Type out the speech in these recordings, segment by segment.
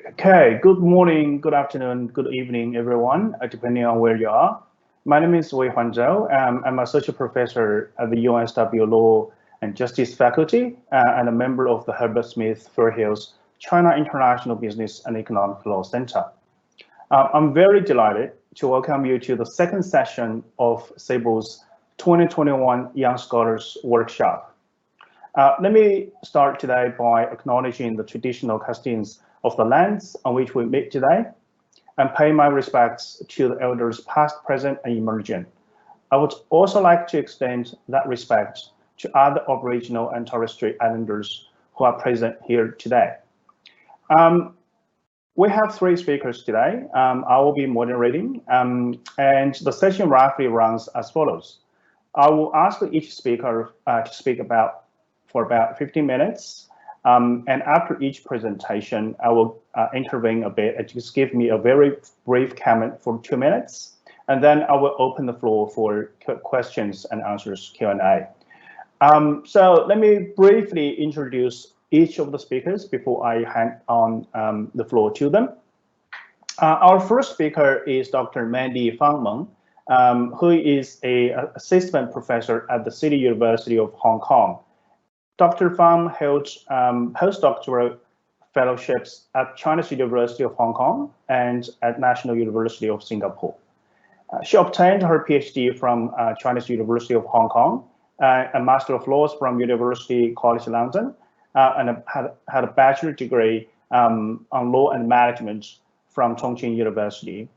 Okay, good morning, good afternoon, good evening, everyone, depending on where you are. My name is Weihuan Zhou. I'm Associate Professor at the UNSW Law and Justice Faculty and a member of the Herbert Smith Fairhill's China International Business and Economic Law Center. I'm very delighted to welcome you to the second session of CIBEL's 2021 Young Scholars Workshop. Let me start today by acknowledging the traditional customs of the lands on which we meet today and pay my respects to the elders past, present, and emerging. I would also like to extend that respect to other Aboriginal and Torres Strait Islanders who are present here today. We have three speakers today. I will be moderating, and the session roughly runs as follows. I will ask each speaker to speak for about 15 minutes. And after each presentation, I will intervene a bit and just give me a very brief comment for 2 minutes. And then I will open the floor for questions and answers Q&A. So let me briefly introduce each of the speakers before I hand on the floor to them. Our first speaker is Dr. Mandy Fang, who is an assistant professor at the City University of Hong Kong. Dr. Fang held postdoctoral fellowships at China's University of Hong Kong and at National University of Singapore. She obtained her PhD from China's University of Hong Kong, a Master of Laws from University College London, and had a bachelor degree on law and management from Chongqing University.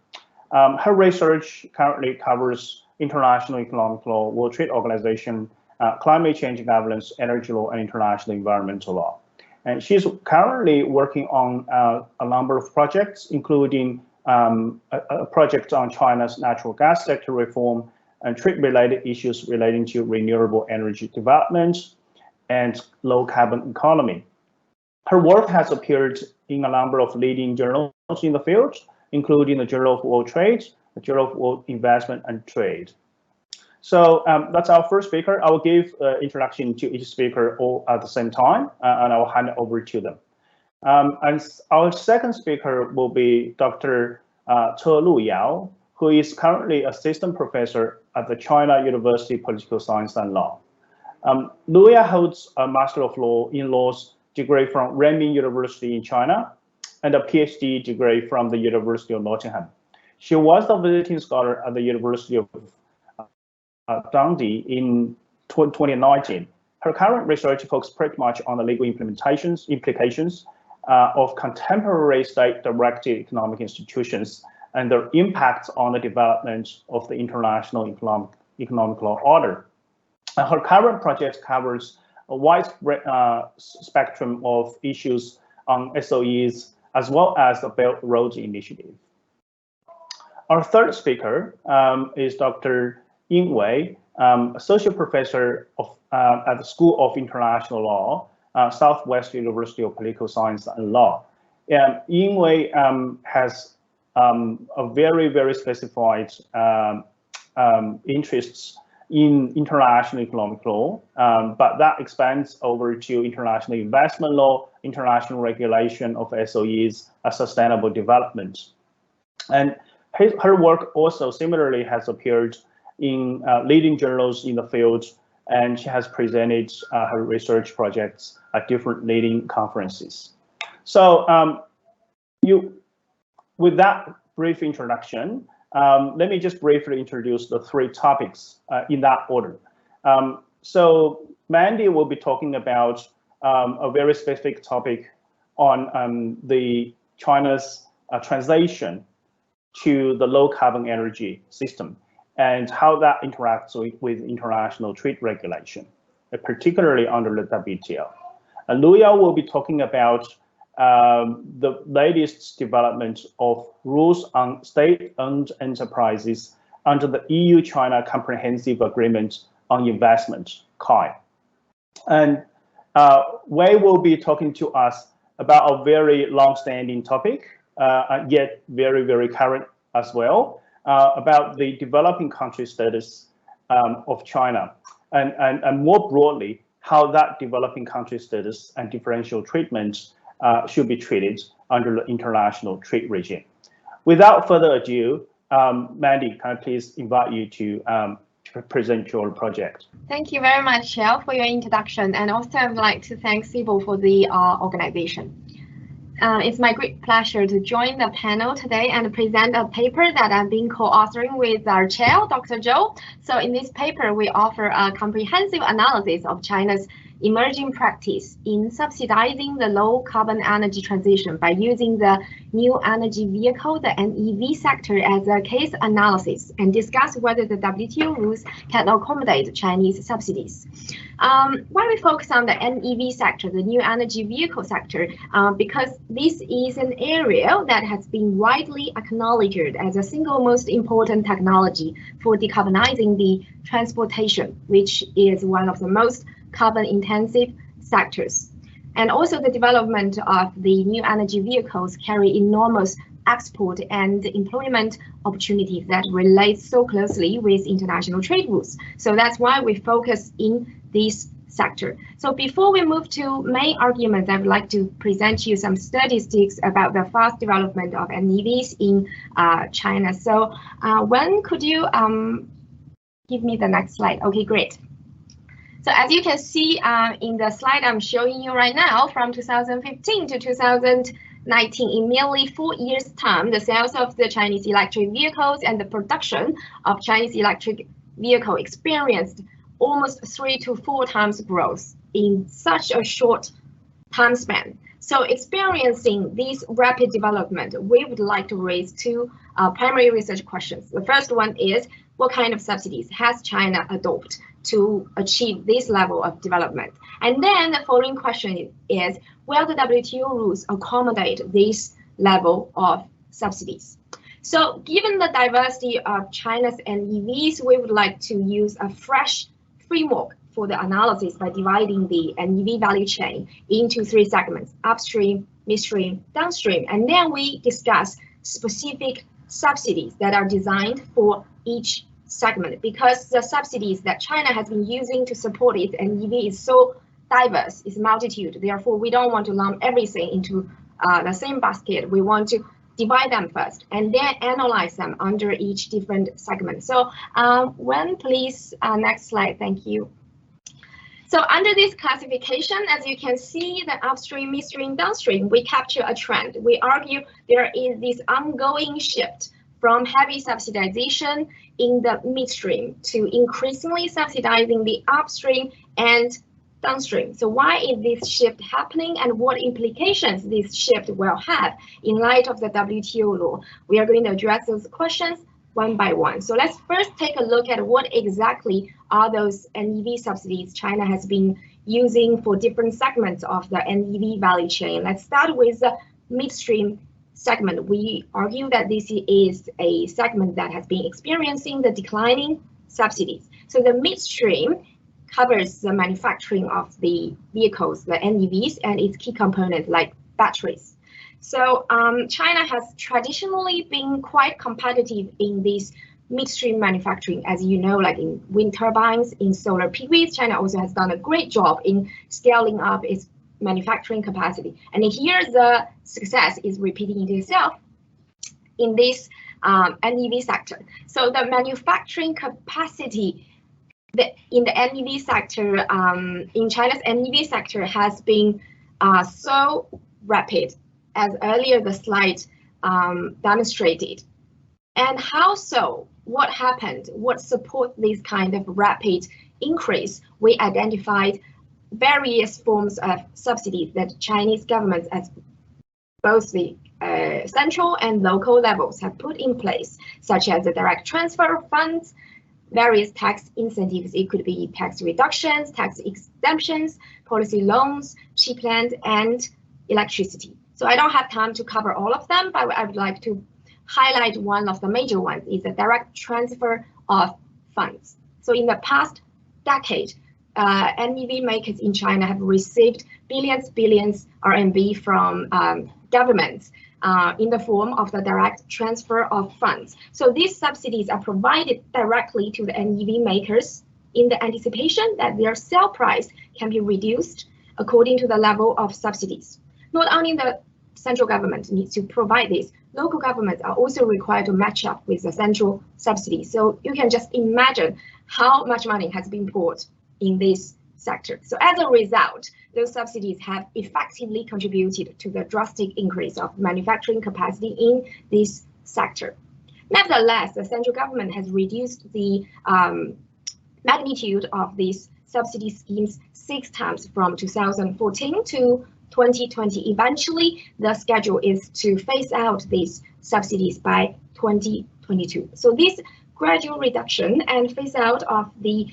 Her research currently covers international economic law, World Trade Organization, climate change governance, energy law, and international environmental law. And she's currently working on a number of projects, including a project on China's natural gas sector reform and trade-related issues relating to renewable energy development and low carbon economy. Her work has appeared in a number of leading journals in the field, including the Journal of World Trade, the Journal of World Investment and Trade. So that's our first speaker. I will give introduction to each speaker all at the same time, and I will hand it over to them. And our second speaker will be Dr. Che Luyao, who is currently assistant professor at the China University Political Science and Law. Luyao holds a Master of Law in Laws degree from Renmin University in China and a PhD degree from the University of Nottingham. She was the visiting scholar at the University of Dundee in 2019. Her current research focuses pretty much on the legal implications of contemporary state-directed economic institutions and their impact on the development of the international economic law order. Her current project covers a wide spectrum of issues on SOEs as well as the Belt and Road Initiative. Our third speaker is Dr. Yin Wei, Associate Professor at the School of International Law, Southwest University of Political Science and Law. Yin Wei has a very, very specified interests in international economic law, but that expands over to international investment law, international regulation of SOEs, sustainable development. And her work also similarly has appeared in leading journals in the field, and she has presented her research projects at different leading conferences. So with that brief introduction, let me just briefly introduce the three topics in that order. So Mandy will be talking about a very specific topic on the China's translation to the low carbon energy system and how that interacts with international trade regulation, particularly under the WTO. Luyao will be talking about the latest development of rules on state-owned enterprises under the EU-China Comprehensive Agreement on Investment, CAI. And Wei will be talking to us about a very long-standing topic, yet very, very current as well, about the developing country status of China, and more broadly, how that developing country status and differential treatment should be treated under the international trade regime. Without further ado, Mandy, can I please invite you to present your project? Thank you very much, Shell, for your introduction, and also I would like to thank CIBEL for the organization. It's my great pleasure to join the panel today and present a paper that I've been co-authoring with our chair, Dr. Zhou. So in this paper, we offer a comprehensive analysis of China's emerging practice in subsidizing the low carbon energy transition by using the new energy vehicle, the NEV sector, as a case analysis and discuss whether the WTO rules can accommodate Chinese subsidies. Why we focus on the NEV sector, the new energy vehicle sector, because this is an area that has been widely acknowledged as a single most important technology for decarbonizing the transportation, which is one of the most carbon-intensive sectors. And also the development of the new energy vehicles carry enormous export and employment opportunities that relate so closely with international trade rules. So that's why we focus in this sector. So before we move to main arguments, I would like to present you some statistics about the fast development of NEVs in China. So when could you give me the next slide? Okay, great. So as you can see in the slide I'm showing you right now, from 2015 to 2019, in merely 4 years' time, the sales of the Chinese electric vehicles and the production of Chinese electric vehicle experienced almost 3 to 4 times growth in such a short time span. So experiencing this rapid development, we would like to raise two primary research questions. The first one is, what kind of subsidies has China adopted to achieve this level of development? And then the following question is, will the WTO rules accommodate this level of subsidies? So given the diversity of China's NEVs, we would like to use a fresh framework for the analysis by dividing the NEV value chain into 3 segments: upstream, midstream, downstream. And then we discuss specific subsidies that are designed for each segment, because the subsidies that China has been using to support its NEV is so diverse, it's multitude. Therefore, we don't want to lump everything into the same basket. We want to divide them first and then analyze them under each different segment. So please, next slide, thank you. So under this classification, as you can see, the upstream, midstream, downstream, we capture a trend. We argue there is this ongoing shift from heavy subsidization in the midstream to increasingly subsidizing the upstream and downstream. So why is this shift happening, and what implications this shift will have in light of the WTO law? We are going to address those questions one by one. So let's first take a look at what exactly are those NEV subsidies China has been using for different segments of the NEV value chain. Let's start with the midstream segment. We argue that this is a segment that has been experiencing the declining subsidies. So the midstream covers the manufacturing of the vehicles, the NEVs, and its key components like batteries. So China has traditionally been quite competitive in this midstream manufacturing, as you know, like in wind turbines, in solar PVs. China also has done a great job in scaling up its manufacturing capacity. And here the success is repeating itself in this NEV sector. So the manufacturing capacity in the NEV sector, in China's NEV sector, has been so rapid, as earlier the slide demonstrated. And how so? What happened? What support this kind of rapid increase? We identified various forms of subsidies that Chinese governments at both the central and local levels have put in place, such as the direct transfer of funds, various tax incentives. It could be tax reductions, tax exemptions, policy loans, cheap land, and electricity. So I don't have time to cover all of them, but I would like to highlight one of the major ones, is the direct transfer of funds. So in the past decade, NEV makers in China have received billions RMB from governments in the form of the direct transfer of funds. So these subsidies are provided directly to the NEV makers in the anticipation that their sale price can be reduced according to the level of subsidies. Not only the central government needs to provide this, local governments are also required to match up with the central subsidies. So you can just imagine how much money has been poured in this sector. So as a result, those subsidies have effectively contributed to the drastic increase of manufacturing capacity in this sector. Nevertheless, the central government has reduced the magnitude of these subsidy schemes 6 times from 2014 to 2020. Eventually, the schedule is to phase out these subsidies by 2022. So this gradual reduction and phase out of the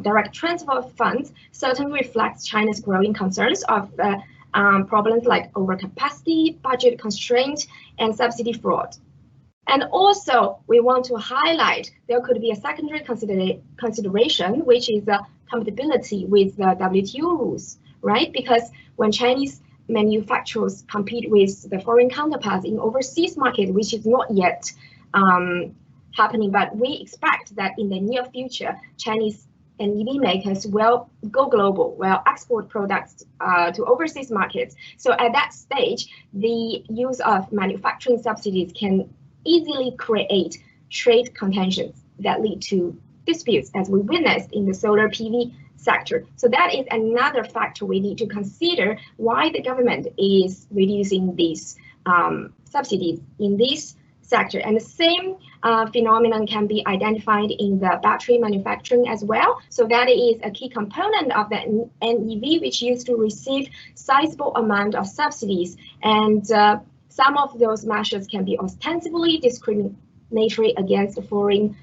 direct transfer of funds certainly reflects China's growing concerns of problems like overcapacity, budget constraint, and subsidy fraud. And also, we want to highlight there could be a secondary consideration, which is compatibility with the WTO rules, right? Because when Chinese manufacturers compete with the foreign counterparts in overseas market, which is not yet happening, but we expect that in the near future, Chinese NEV makers will go global, will export products to overseas markets. So at that stage, the use of manufacturing subsidies can easily create trade contentions that lead to disputes, as we witnessed in the solar PV sector. So that is another factor we need to consider why the government is reducing these subsidies in this sector. And the same phenomenon can be identified in the battery manufacturing as well. So that is a key component of the NEV, which used to receive sizable amount of subsidies. And some of those measures can be ostensibly discriminatory against the foreign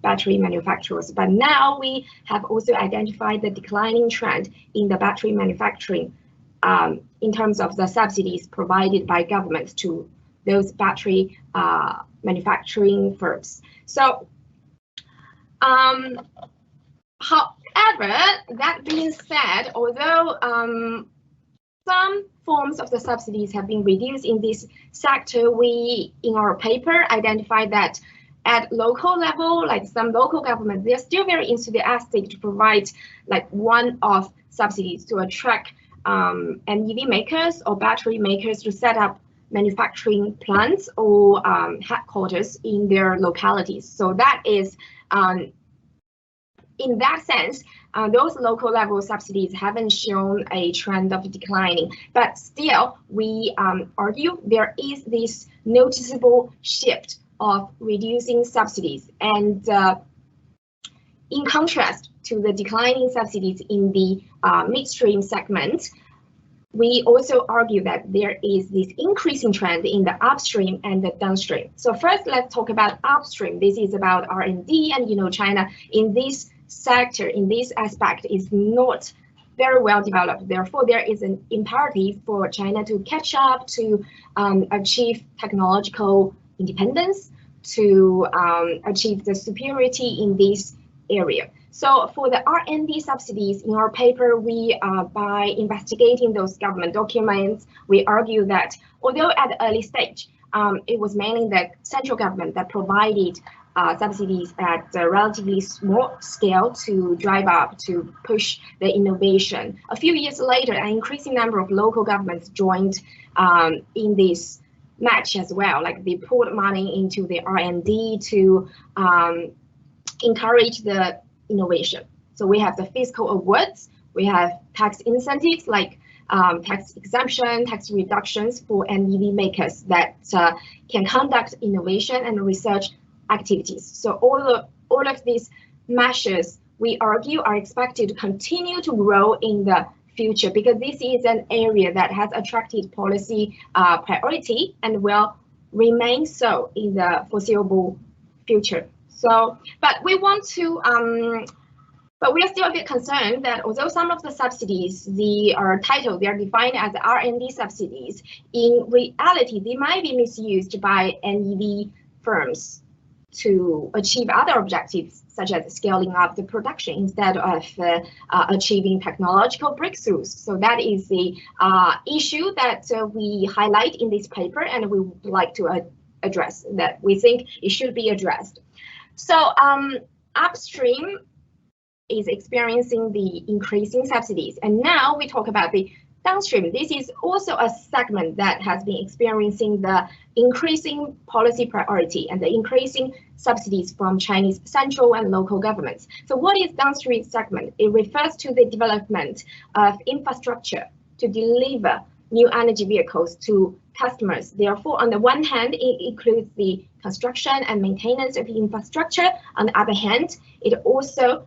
battery manufacturers. But now we have also identified the declining trend in the battery manufacturing in terms of the subsidies provided by governments to those battery manufacturing firms. So, however, that being said, although some forms of the subsidies have been reduced in this sector, we, in our paper, identified that at local level, like some local governments, they're still very enthusiastic to provide like one-off subsidies to attract NEV makers or battery makers to set up manufacturing plants or headquarters in their localities. So that is, in that sense, those local level subsidies haven't shown a trend of declining, but still we argue there is this noticeable shift of reducing subsidies. And in contrast to the declining subsidies in the midstream segment, we also argue that there is this increasing trend in the upstream and the downstream. So first, let's talk about upstream. This is about R&D, and China in this sector, in this aspect, is not very well developed. Therefore, there is an imperative for China to catch up, to achieve technological independence, to achieve the superiority in this area. So for the R&D subsidies, in our paper, we, by investigating those government documents, we argue that although at the early stage, it was mainly the central government that provided subsidies at a relatively small scale to drive up, to push the innovation. A few years later, an increasing number of local governments joined in this match as well. Like they poured money into the R&D to encourage the innovation. So we have the fiscal awards, we have tax incentives like tax exemption, tax reductions for NEV makers that can conduct innovation and research activities. So all of these measures, we argue, are expected to continue to grow in the future because this is an area that has attracted policy priority and will remain so in the foreseeable future. So, but we want to, but we are still a bit concerned that although some of the subsidies, they are titled, they are defined as R&D subsidies, in reality, they might be misused by NEV firms to achieve other objectives, such as scaling up the production instead of achieving technological breakthroughs. So that is the issue that we highlight in this paper, and we would like to address that. We think it should be addressed. So upstream is experiencing the increasing subsidies, and now we talk about the downstream, this is also a segment that has been experiencing the increasing policy priority and the increasing subsidies from Chinese central and local governments. So what is downstream segment? It refers to the development of infrastructure to deliver new energy vehicles to customers. Therefore, on the one hand, it includes the construction and maintenance of infrastructure. On the other hand, it also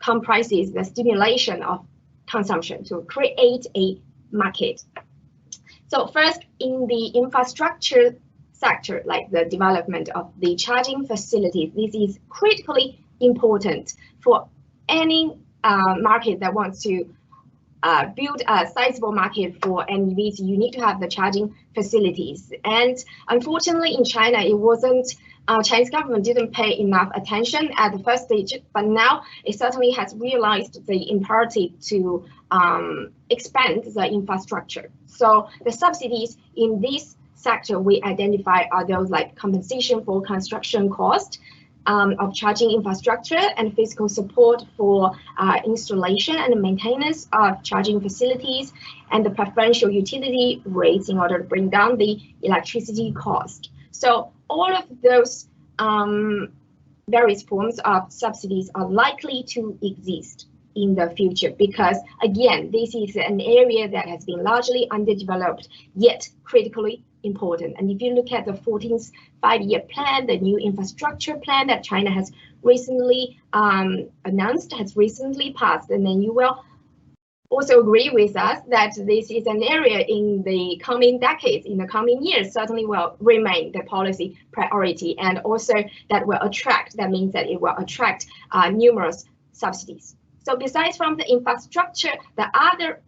comprises the stimulation of consumption to create a market. So first, in the infrastructure sector, like the development of the charging facilities, this is critically important for any market that wants to build a sizable market for NEVs. You need to have the charging facilities. And unfortunately, in China, it wasn't. Chinese government didn't pay enough attention at the first stage, but now it certainly has realized the imperative to expand the infrastructure. So the subsidies in this sector we identify are those like compensation for construction cost of charging infrastructure and physical support for installation and maintenance of charging facilities, and the preferential utility rates in order to bring down the electricity cost. So all of those various forms of subsidies are likely to exist in the future because, again, this is an area that has been largely underdeveloped, yet critically important. And if you look at the 14th five-year plan, the new infrastructure plan that China has recently announced, has recently passed, and then you will also agree with us that this is an area in the coming decades, in the coming years, certainly will remain the policy priority, and also that will attract, that means that it will attract numerous subsidies. So besides from the infrastructure, the other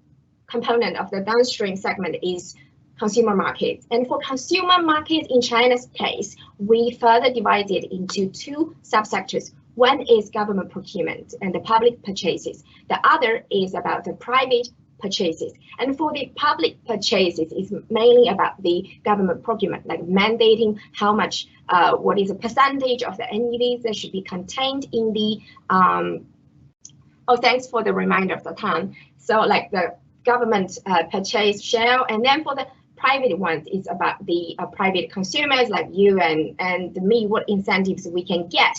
component of the downstream segment is consumer markets. And for consumer markets in China's case, we further divide it into two subsectors. One is government procurement and the public purchases. The other is about the private purchases. And for the public purchases, it's mainly about the government procurement, like mandating how much, what is a percentage of the NEVs that should be contained in the, oh, thanks for the reminder of the time. So like the government purchase share, and then for the private ones, it's about the private consumers like you and me, what incentives we can get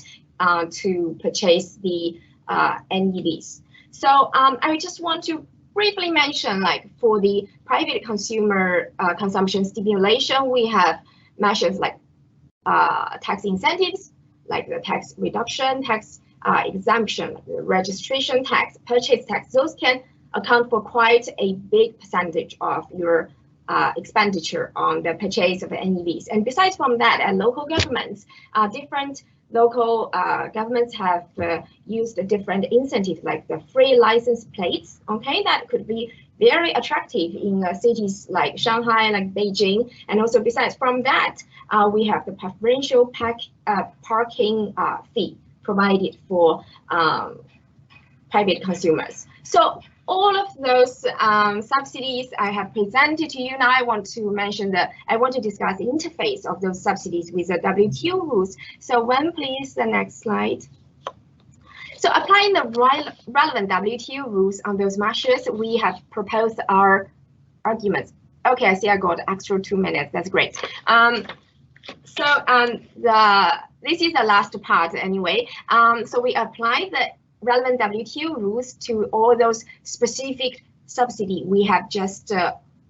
to purchase the NEVs. So I just want to briefly mention, like for the private consumer consumption stimulation, we have measures like tax incentives, like the tax reduction, tax exemption, like the registration tax, purchase tax. Those can account for quite a big percentage of your expenditure on the purchase of NEVs. And besides from that, local governments, different local governments have used different incentives like the free license plates. Okay, that could be very attractive in cities like Shanghai, like Beijing. And also besides from that, we have the preferential parking fee provided for private consumers. So all of those subsidies I have presented to you. Now I want to mention that I want to discuss the interface of those subsidies with the WTO rules. So when please, the next slide. So applying the relevant WTO rules on those measures, we have proposed our arguments. Okay, I see I got extra 2 minutes. That's great. This is the last part anyway. So we apply the relevant WTO rules to all those specific subsidies we have just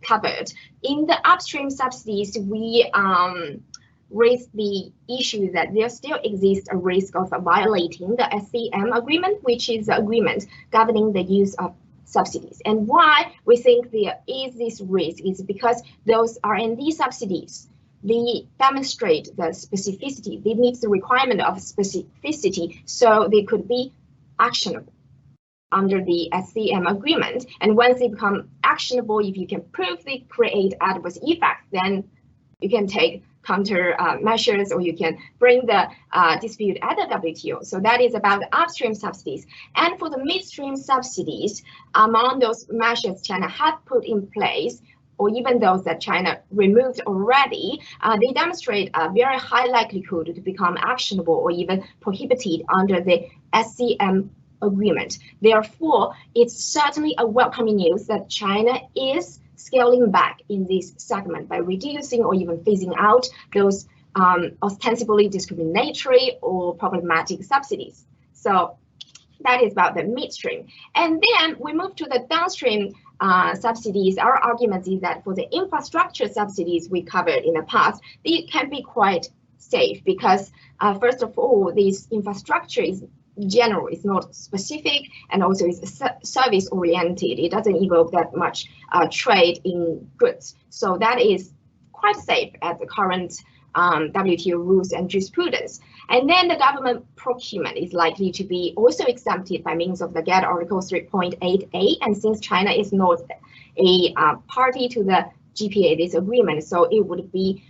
covered. In the upstream subsidies, we raised the issue that there still exists a risk of violating the SCM agreement, which is the agreement governing the use of subsidies. And why we think there is this risk is because those R&D subsidies, they demonstrate the specificity, they meet the requirement of specificity, so they could be actionable under the SCM agreement. And once they become actionable, if you can prove they create adverse effects, then you can take counter measures, or you can bring the dispute at the WTO. So that is about the upstream subsidies. And for the midstream subsidies, among those measures China had put in place, or even those that China removed already, they demonstrate a very high likelihood to become actionable or even prohibited under the SCM agreement. Therefore, it's certainly a welcoming news that China is scaling back in this segment by reducing or even phasing out those ostensibly discriminatory or problematic subsidies. So that is about the midstream. And then we move to the downstream subsidies. Our argument is that for the infrastructure subsidies we covered in the past, they can be quite safe because first of all, this infrastructure is general, it's not specific, and also it's service oriented. It doesn't involve that much trade in goods. So that is quite safe at the current WTO rules and jurisprudence. And then the government procurement is likely to be also exempted by means of the GATT Article 3.8a. And since China is not a party to the GPA, this agreement, so it would be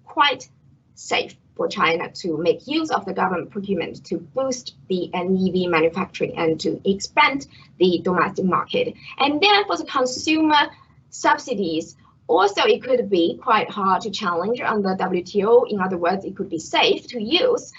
quite safe for China to make use of the government procurement to boost the NEV manufacturing and to expand the domestic market. And then for the consumer subsidies, also it could be quite hard to challenge under WTO. In other words, it could be safe to use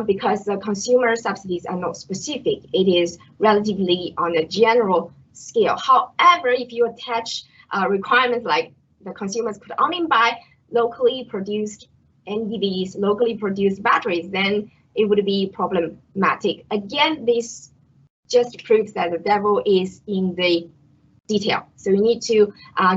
because the consumer subsidies are not specific. It is relatively on a general scale. However, if you attach requirements like the consumers could only buy locally produced NEVs, locally produced batteries, then it would be problematic. Again, this just proves that the devil is in the detail. So you need to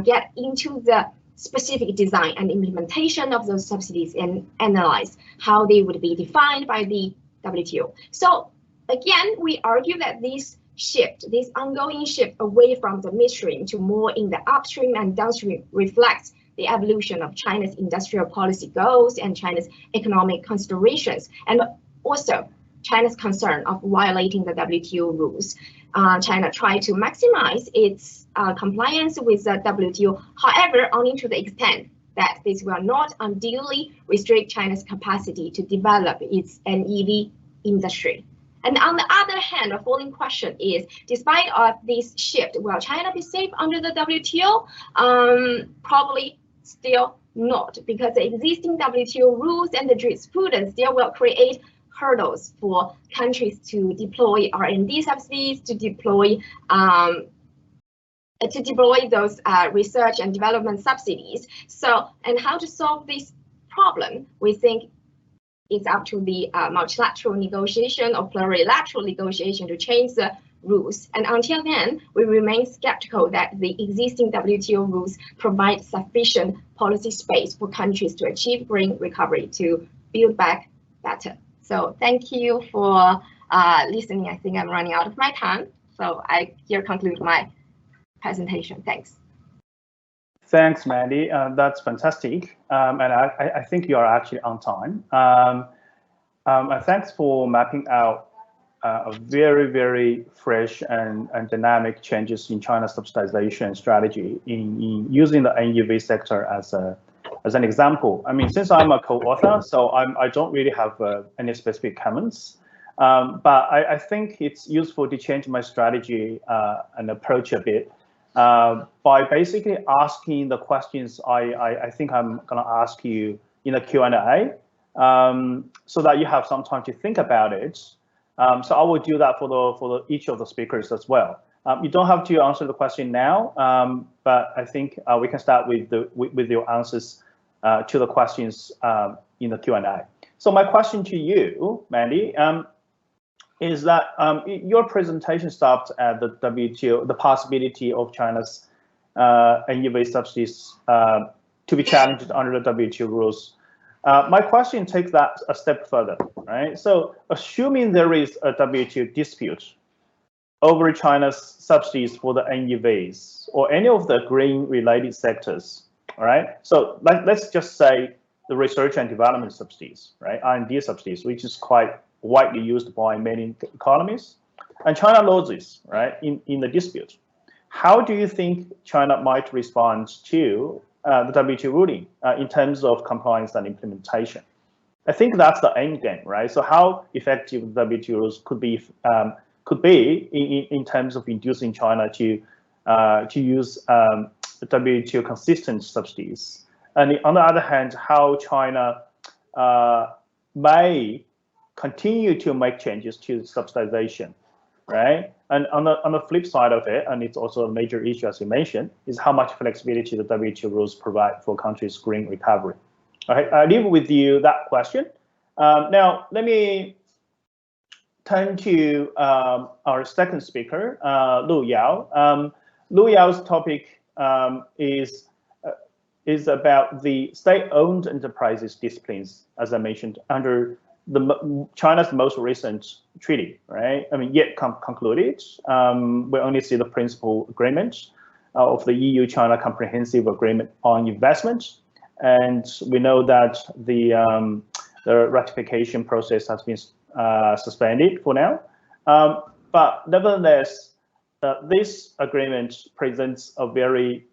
get into the specific design and implementation of those subsidies and analyze how they would be defined by the WTO. So again, we argue that this shift, this ongoing shift away from the midstream to more in the upstream and downstream reflects the evolution of China's industrial policy goals and China's economic considerations, and also China's concern of violating the WTO rules. China tried to maximize its compliance with the WTO, however, only to the extent that this will not unduly restrict China's capacity to develop its NEV industry. And on the other hand, the following question is, despite of this shift, will China be safe under the WTO? Probably still not, because the existing WTO rules and the jurisprudence still will create hurdles for countries to deploy R&D subsidies, to deploy those research and development subsidies. So, and how to solve this problem, we think it's up to the multilateral negotiation or plurilateral negotiation to change the rules. And until then, we remain skeptical that the existing WTO rules provide sufficient policy space for countries to achieve green recovery to build back better. So thank you for listening. I think I'm running out of my time. So I here conclude my presentation. Thanks. Thanks, Mandy. That's fantastic. And I think you are actually on time. And thanks for mapping out a very, very fresh and dynamic changes in China's subsidization strategy in using the NEV sector as an example. I mean, since I'm a co-author, so I don't really have any specific comments, but I think it's useful to change my strategy and approach a bit by basically asking the questions I think I'm going to ask you in a Q&A, so that you have some time to think about it. So I will do that for each of the speakers as well. You don't have to answer the question now, but I think we can start with your answers to the questions in the Q&A. So my question to you, Mandy, is that your presentation stopped at the WTO, the possibility of China's NEV subsidies to be challenged under the WTO rules. My question takes that a step further, right? So assuming there is a WTO dispute over China's subsidies for the NEVs or any of the green-related sectors, all right? So let's just say the research and development subsidies, right? R&D subsidies, which is quite widely used by many economies, and China loses, right, in the dispute. How do you think China might respond to the WTO ruling in terms of compliance and implementation? I think that's the end game, right? So how effective the WTO rules could be in terms of inducing China to use the WTO consistent subsidies, and on the other hand, how China may continue to make changes to subsidization right? And on the flip side of it, and it's also a major issue, as you mentioned, is how much flexibility the WTO rules provide for countries' green recovery. All right, I leave with you that question. Now, let me turn to our second speaker, Luyao. Luyao's topic is about the state-owned enterprises disciplines, as I mentioned, under China's most recent treaty, right? I mean, yet concluded. We only see the principal agreement of the EU-China Comprehensive Agreement on Investment, and we know that the ratification process has been suspended for now. But nevertheless, this agreement presents a very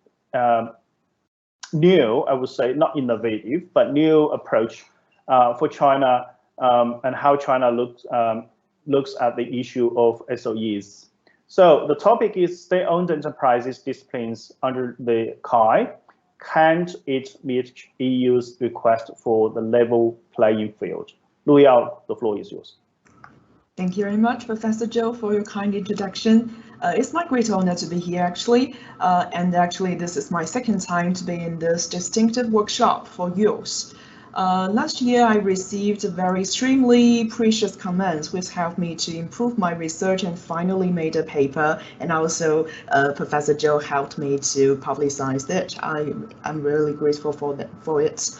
new, I would say, not innovative, but new approach for China and how China looks at the issue of SOEs. So the topic is state-owned enterprises disciplines under the CAI. Can't it meet EU's request for the level playing field? Luyao, the floor is yours. Thank you very much, Professor Zhou, for your kind introduction. It's my great honor to be here, actually. And actually, this is my second time to be in this distinctive workshop for youth. Last year, I received very extremely precious comments, which helped me to improve my research and finally made a paper. And also, Professor Zhou helped me to publicize it. I'm really grateful for it.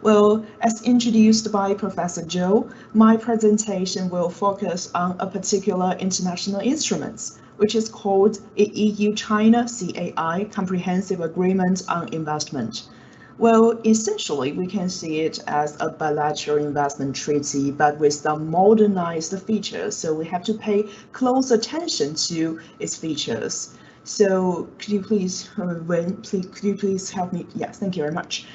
Well, as introduced by Professor Zhou, my presentation will focus on a particular international instrument, which is called a EU-China CAI Comprehensive Agreement on Investment. Well, essentially, we can see it as a bilateral investment treaty, but with some modernized features. So we have to pay close attention to its features. So could you please, could you please help me? Yes, thank you very much.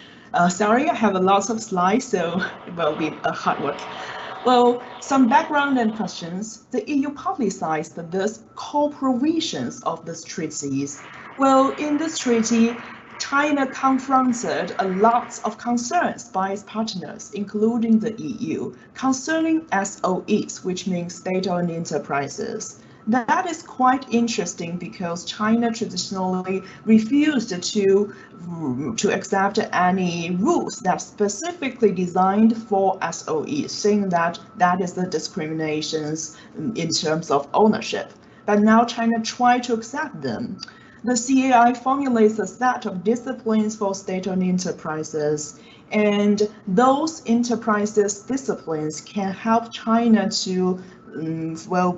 Sorry, I have a lot of slides, so it will be a hard work. Well, some background and questions. The EU publicized the core provisions of this treaties. Well, in this treaty, China confronted a lot of concerns by its partners, including the EU, concerning SOEs, which means state-owned enterprises. That is quite interesting because China traditionally refused to accept any rules that specifically designed for SOEs, saying that that is the discriminations in terms of ownership. But now China tried to accept them. The CAI formulates a set of disciplines for state-owned enterprises, and those enterprises disciplines can help China to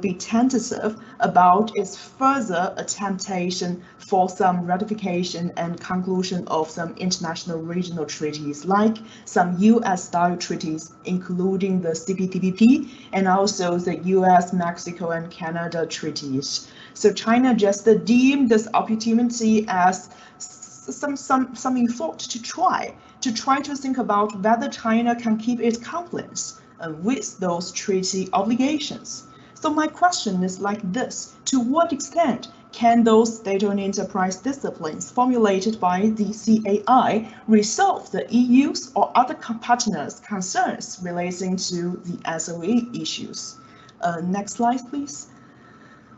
be tentative about its further attemptation for some ratification and conclusion of some international regional treaties, like some US-style treaties, including the CPTPP and also the US, Mexico, and Canada treaties. So China just deemed this opportunity as some effort to try to think about whether China can keep its compliance with those treaty obligations. So my question is like this: to what extent can those state-owned enterprise disciplines formulated by the CAI resolve the EU's or other partners' concerns relating to the SOE issues? Next slide, please.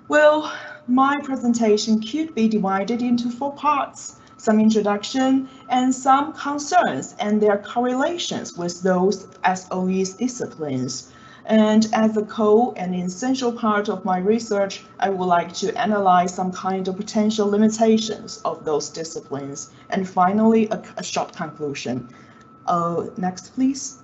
Well, my presentation could be divided into 4 parts. Some introduction and some concerns and their correlations with those SOEs disciplines. And as a core and essential part of my research, I would like to analyze some kind of potential limitations of those disciplines. And finally, a short conclusion. Next, please.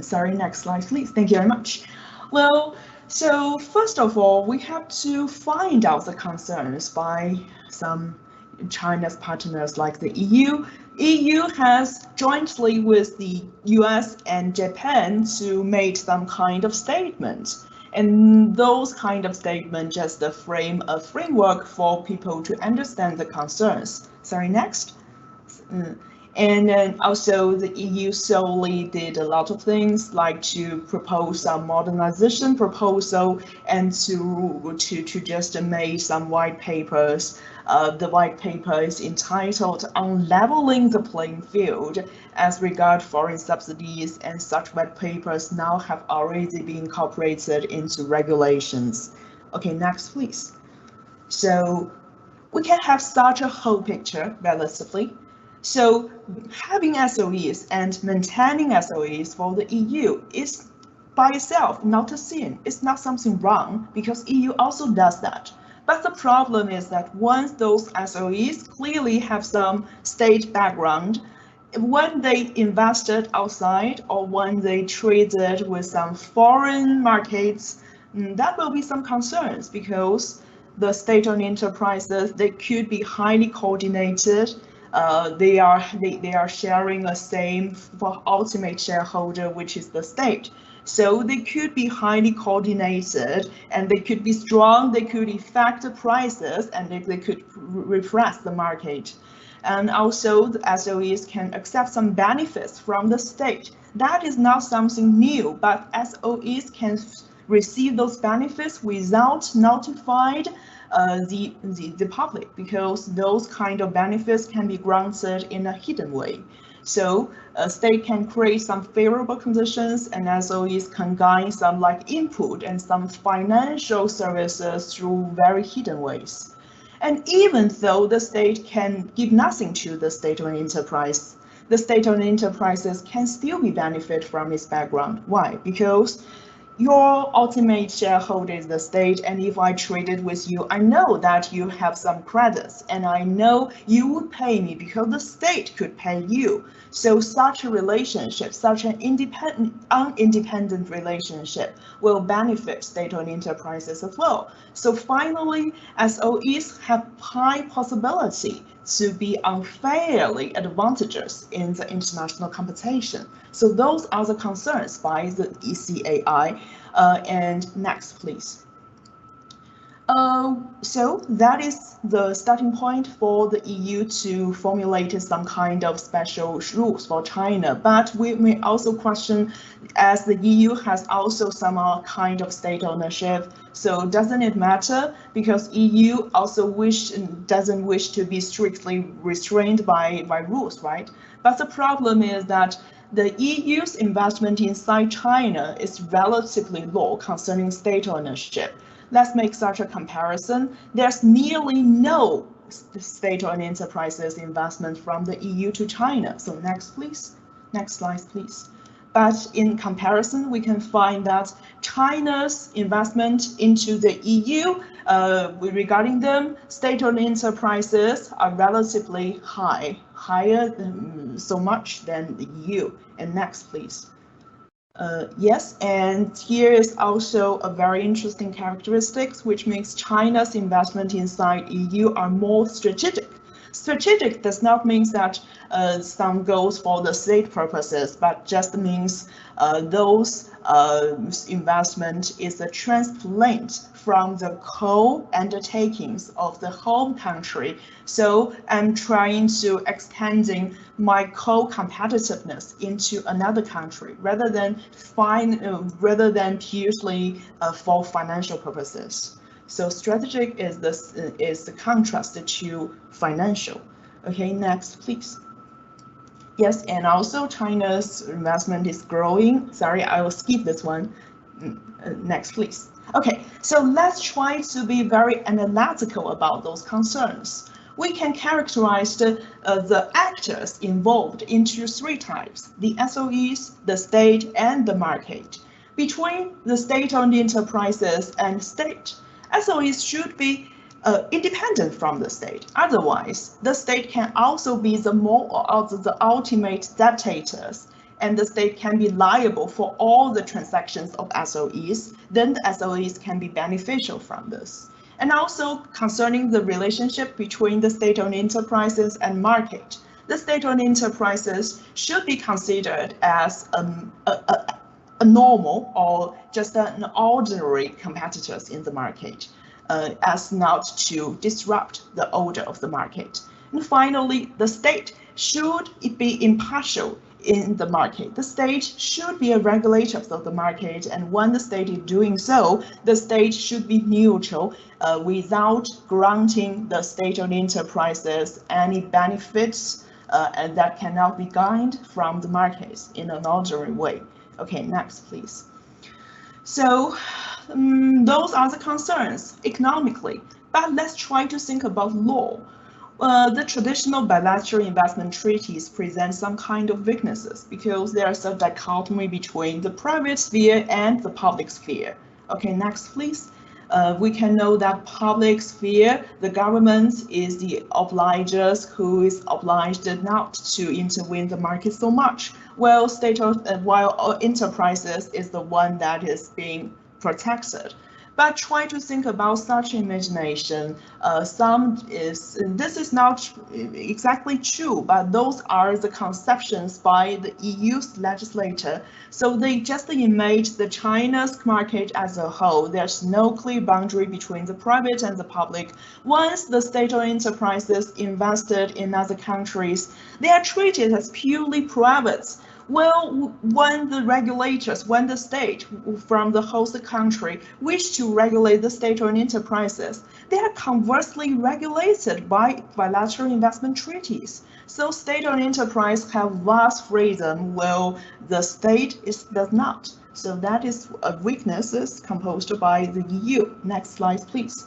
Sorry, next slide, please. Thank you very much. Well, so first of all, we have to find out the concerns by some China's partners like the EU. EU has jointly with the US and Japan to make some kind of statement. And those kind of statements just frame a framework for people to understand the concerns. Sorry, next. And then also the EU solely did a lot of things like to propose some modernization proposal and to just make some white papers. The white paper is entitled On Leveling the Playing Field as regard foreign subsidies, and such white papers now have already been incorporated into regulations. Okay, next please. So we can have such a whole picture relatively. So having SOEs and maintaining SOEs for the EU is by itself not a sin. It's not something wrong because EU also does that. But the problem is that once those SOEs clearly have some state background, when they invested outside or when they traded with some foreign markets, that will be some concerns because the state-owned enterprises, they could be highly coordinated. They are sharing the same for ultimate shareholder, which is the state. So they could be highly coordinated and they could be strong, they could affect the prices, and they could repress the market. And also the SOEs can accept some benefits from the state. That is not something new, but SOEs can receive those benefits without notified the public, because those kind of benefits can be granted in a hidden way. So a state can create some favorable conditions and SOEs can gain some like input and some financial services through very hidden ways. And even though the state can give nothing to the state-owned enterprise, the state-owned enterprises can still be benefit from its background. Why? Because your ultimate shareholder is the state, and if I traded with you, I know that you have some credits, and I know you would pay me because the state could pay you. So such a relationship, such an independent relationship will benefit state-owned enterprises as well. So finally, SOEs have high possibility to be unfairly advantageous in the international competition. So those are the concerns by the ECAI. And next, please. So that is the starting point for the EU to formulate some kind of special rules for China. But we may also question, as the EU has also some kind of state ownership, so doesn't it matter? Because EU also doesn't wish to be strictly restrained by rules, right? But the problem is that the EU's investment inside China is relatively low concerning state ownership. Let's make such a comparison. There's nearly no state-owned enterprises investment from the EU to China. So next, please. Next slide, please. But in comparison, we can find that China's investment into the EU, regarding them, state-owned enterprises are relatively higher than, so much than the EU. And next, please. Yes, and here is also a very interesting characteristics, which makes China's investment inside EU are more strategic. Strategic does not mean that some goes for the state purposes, but just means those investment is a transplant from the core undertakings of the home country. So I'm trying to extending my core competitiveness into another country rather than purely for financial purposes. So strategic is the contrast to financial. Okay, next, please. Yes, and also China's investment is growing. Sorry, I will skip this one. Next, please. Okay, so let's try to be very analytical about those concerns. We can characterize the actors involved into three types: the SOEs, the state, and the market. Between the state-owned enterprises and state, SOEs should be independent from the state. Otherwise, the state can also be the ultimate dictators, and the state can be liable for all the transactions of SOEs. Then the SOEs can be beneficial from this. And also concerning the relationship between the state-owned enterprises and market, the state-owned enterprises should be considered as a normal or just an ordinary competitors in the market, as not to disrupt the order of the market. And finally, the state should it be impartial in the market. The state should be a regulator of the market, and when the state is doing so, the state should be neutral without granting the state-owned enterprises any benefits and that cannot be gained from the markets in an ordinary way. Okay, next, please. So those are the concerns economically, but let's try to think about law. The traditional bilateral investment treaties present some kind of weaknesses because there's a dichotomy between the private sphere and the public sphere. Okay, next, please. We can know that public sphere, the government is the obligers who is obliged not to intervene the market so much, while while enterprises is the one that is being protected. But try to think about such imagination. This is not exactly true, but those are the conceptions by the EU's legislator. So they just image the China's market as a whole. There's no clear boundary between the private and the public. Once the state-owned enterprises invested in other countries, they are treated as purely private. Well, when the regulators, when the state from the host country wish to regulate the state-owned enterprises, they are conversely regulated by bilateral investment treaties. So state-owned enterprise have vast freedom, while the state does not. So that is a weaknesses composed by the EU. Next slide, please.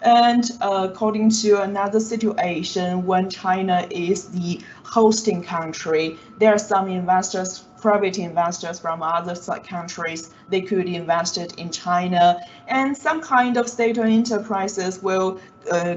And according to another situation, when China is the hosting country, there are some investors, private investors from other countries, they could invest it in China, and some kind of state-owned enterprises will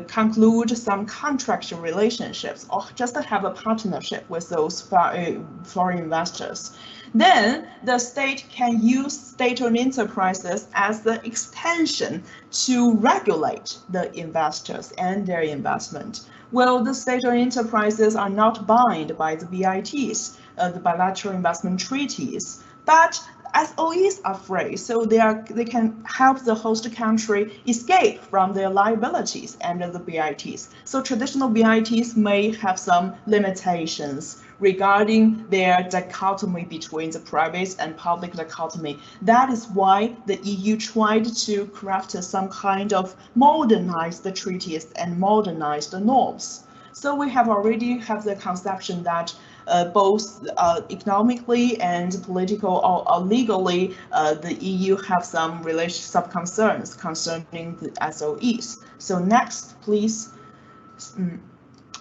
conclude some contractual relationships or just have a partnership with those foreign investors. Then the state can use state-owned enterprises as the extension to regulate the investors and their investment. Well, the state-owned enterprises are not bound by the BITs, the bilateral investment treaties, but SOEs are free, so they can help the host country escape from their liabilities under the BITs. So traditional BITs may have some limitations regarding their dichotomy between the private and public dichotomy. That is why the EU tried to craft some kind of modernized treaties and modernized norms. So we have already have the conception that both economically and political or legally, the EU have some concerns concerning the SOEs. So next, please.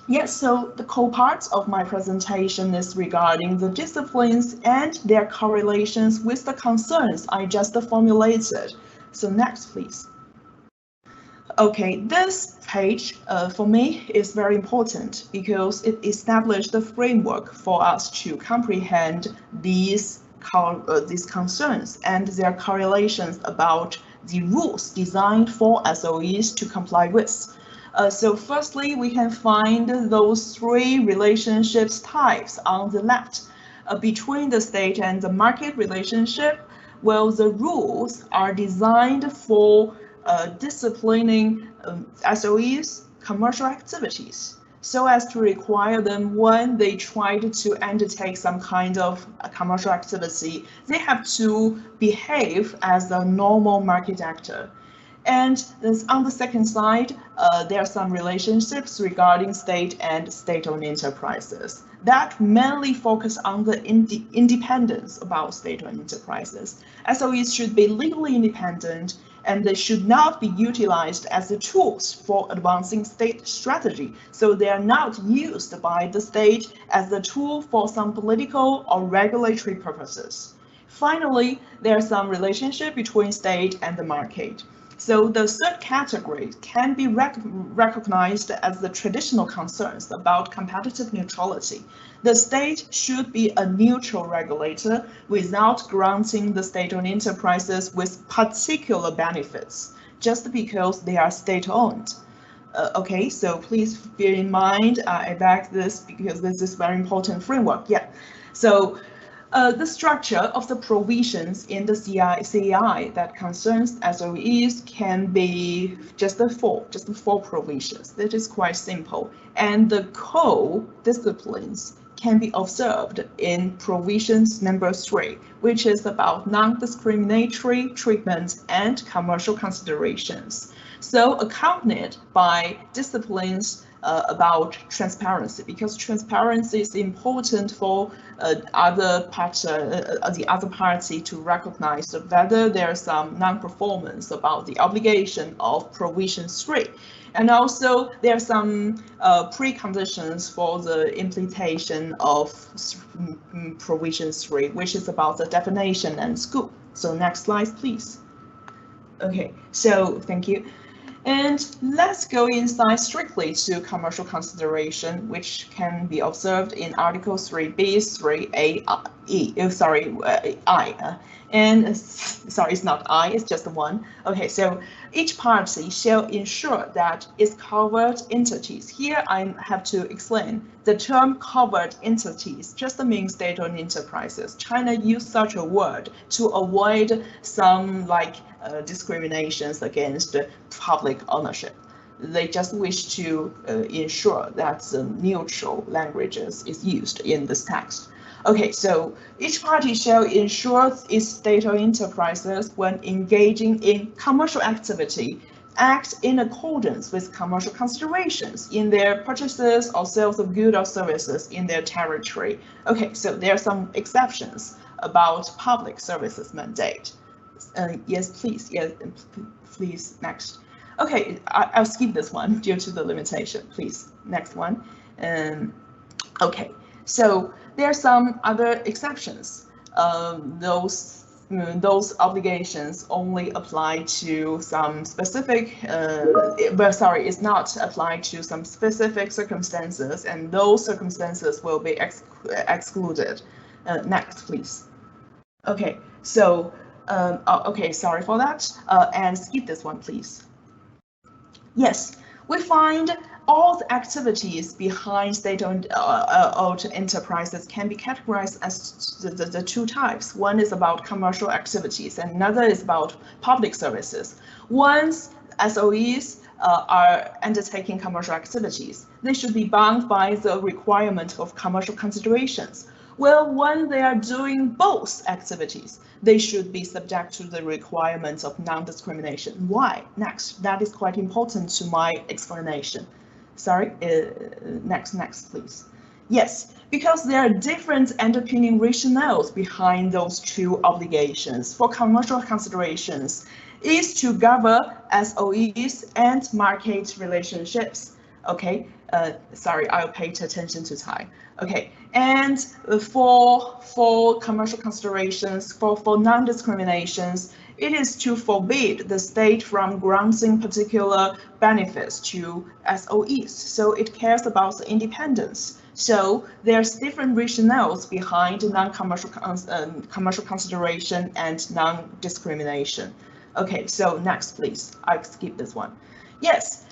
Yes, so the core parts of my presentation is regarding the disciplines and their correlations with the concerns I just formulated. So next, please. Okay, this page for me is very important because it established the framework for us to comprehend these concerns and their correlations about the rules designed for SOEs to comply with. So firstly, we can find those three relationships types on the left. Between the state and the market relationship, well, the rules are designed for disciplining SOEs commercial activities so as to require them when they try to undertake some kind of commercial activity, they have to behave as a normal market actor. And on the second side, there are some relationships regarding state and state-owned enterprises that mainly focus on the independence about state-owned enterprises. SOEs should be legally independent, and they should not be utilized as the tools for advancing state strategy. So they are not used by the state as the tool for some political or regulatory purposes. Finally, there's some relationship between state and the market. So the third category can be recognized as the traditional concerns about competitive neutrality. The state should be a neutral regulator without granting the state-owned enterprises with particular benefits, just because they are state-owned. Okay, so please bear in mind, I back this because this is very important framework. Yeah, so The structure of the provisions in the CEI that concerns SOEs can be just four provisions. That is quite simple. And the core disciplines can be observed in provisions number 3, which is about non-discriminatory treatment and commercial considerations. So accompanied by disciplines about transparency, because transparency is important for the other party to recognize whether there's some non-performance about the obligation of provision 3. And also there are some preconditions for the implementation of provision 3, which is about the definition and scope. So next slide, please. Okay, so thank you. And let's go inside strictly to commercial consideration, which can be observed in Article 3B, 3A, I. And sorry, it's not I, it's just one. Okay, so each party shall ensure that its covered entities. Here I have to explain the term covered entities just means state-owned enterprises. China used such a word to avoid some discriminations against public ownership. They just wish to ensure that the neutral languages is used in this text. Okay, so each party shall ensure its state-owned enterprises when engaging in commercial activity act in accordance with commercial considerations in their purchases or sales of goods or services in their territory. Okay, so there are some exceptions about public services mandate. Yes, please. Yes, please. Next. Okay, I'll skip this one due to the limitation. Please, next one. Okay, so there are some other exceptions. Those obligations only apply to some specific. It's not applied to some specific circumstances, and those circumstances will be excluded. Next, please. Okay, so. Okay, sorry for that. And skip this one, please. Yes, we find all the activities behind state-owned enterprises can be categorized as the two types. One is about commercial activities, and another is about public services. Once SOEs are undertaking commercial activities, they should be bound by the requirement of commercial considerations. Well, when they are doing both activities, they should be subject to the requirements of non-discrimination. Why? Next, that is quite important to my explanation. Sorry, next, please. Yes, because there are different underpinning rationales behind those two obligations. For commercial considerations, is to govern SOEs and market relationships. Okay, sorry, I'll pay attention to time. Okay, and for commercial considerations, for non-discriminations, it is to forbid the state from granting particular benefits to SOEs. So it cares about the independence. So there's different rationales behind non-commercial commercial consideration and non-discrimination. Okay, so next, please. I'll skip this one. Yes,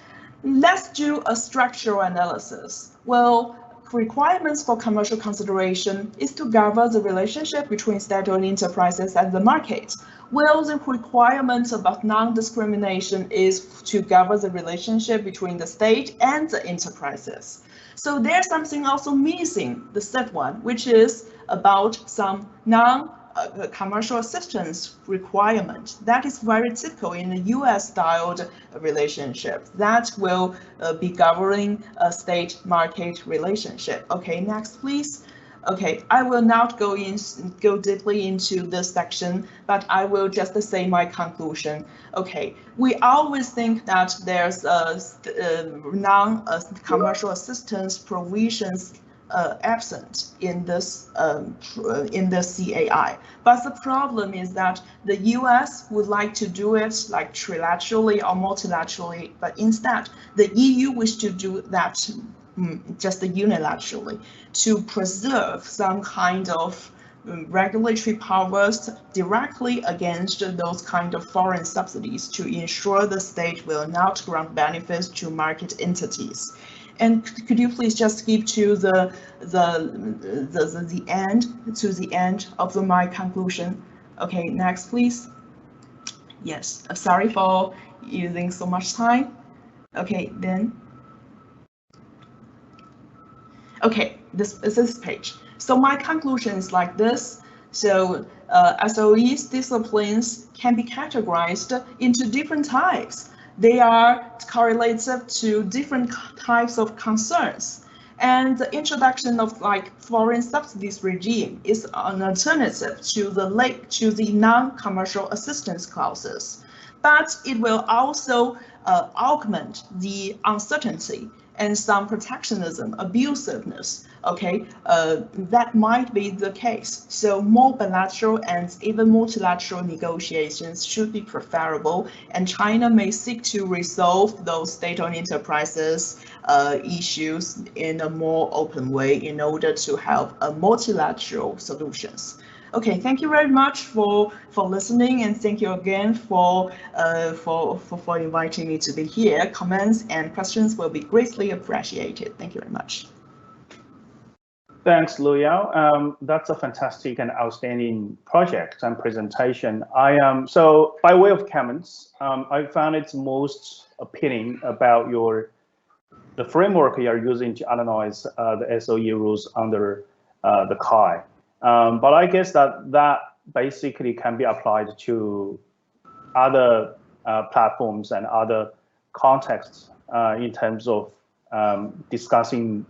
let's do a structural analysis. Well, requirements for commercial consideration is to govern the relationship between state-owned enterprises and the market. Well, the requirement about non-discrimination is to govern the relationship between the state and the enterprises. So there's something also missing, the third one, which is about some commercial assistance requirement. That is very typical in the US-styled relationship that will be governing a state-market relationship. Okay, next, please. Okay, I will not go deeply into this section, but I will just say my conclusion. Okay, we always think that there's non-commercial assistance provisions absent in this CAI, but the problem is that the US would like to do it like trilaterally or multilaterally, but instead the EU wish to do that just unilaterally to preserve some kind of regulatory powers directly against those kind of foreign subsidies to ensure the state will not grant benefits to market entities. And could you please just skip to the end of my conclusion? Okay, next please. Yes, sorry for using so much time. Okay, then. Okay, this is this page. So my conclusion is like this. So SOE's disciplines can be categorized into different types. They are correlated to different types of concerns. And the introduction of like foreign subsidies regime is an alternative to the non-commercial assistance clauses. But it will also augment the uncertainty and some protectionism, abusiveness, okay, that might be the case. So more bilateral and even multilateral negotiations should be preferable, and China may seek to resolve those state-owned enterprises issues in a more open way in order to have a multilateral solutions. Okay, thank you very much for listening, and thank you again for inviting me to be here. Comments and questions will be greatly appreciated. Thank you very much. Thanks, Luyao. That's a fantastic and outstanding project and presentation. So by way of comments, I found it most appealing about the framework you are using to analyze the SOE rules under the CAI. But I guess that basically can be applied to other platforms and other contexts in terms of discussing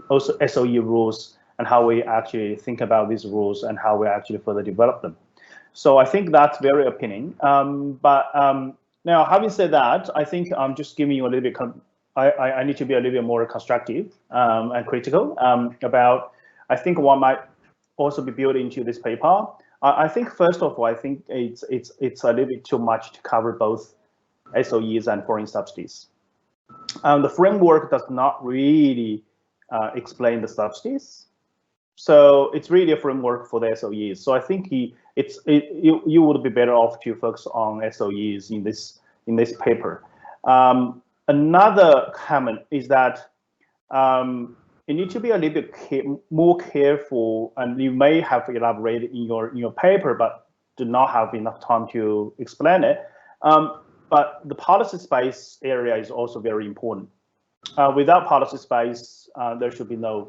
also SOE rules and how we actually think about these rules and how we actually further develop them. So I think that's very appealing. Now, having said that, I think I'm just giving you a little bit. I need to be a little bit more constructive and critical about. I think what might also be built into this paper. I think first of all, I think it's a little bit too much to cover both SOEs and foreign subsidies. The framework does not really explain the subsidies, so it's really a framework for the SOEs. So I think you would be better off to focus on SOEs in this paper. Another comment is that you need to be a little bit more careful, and you may have elaborated in your paper, but do not have enough time to explain it. But the policy space area is also very important. Without policy space, there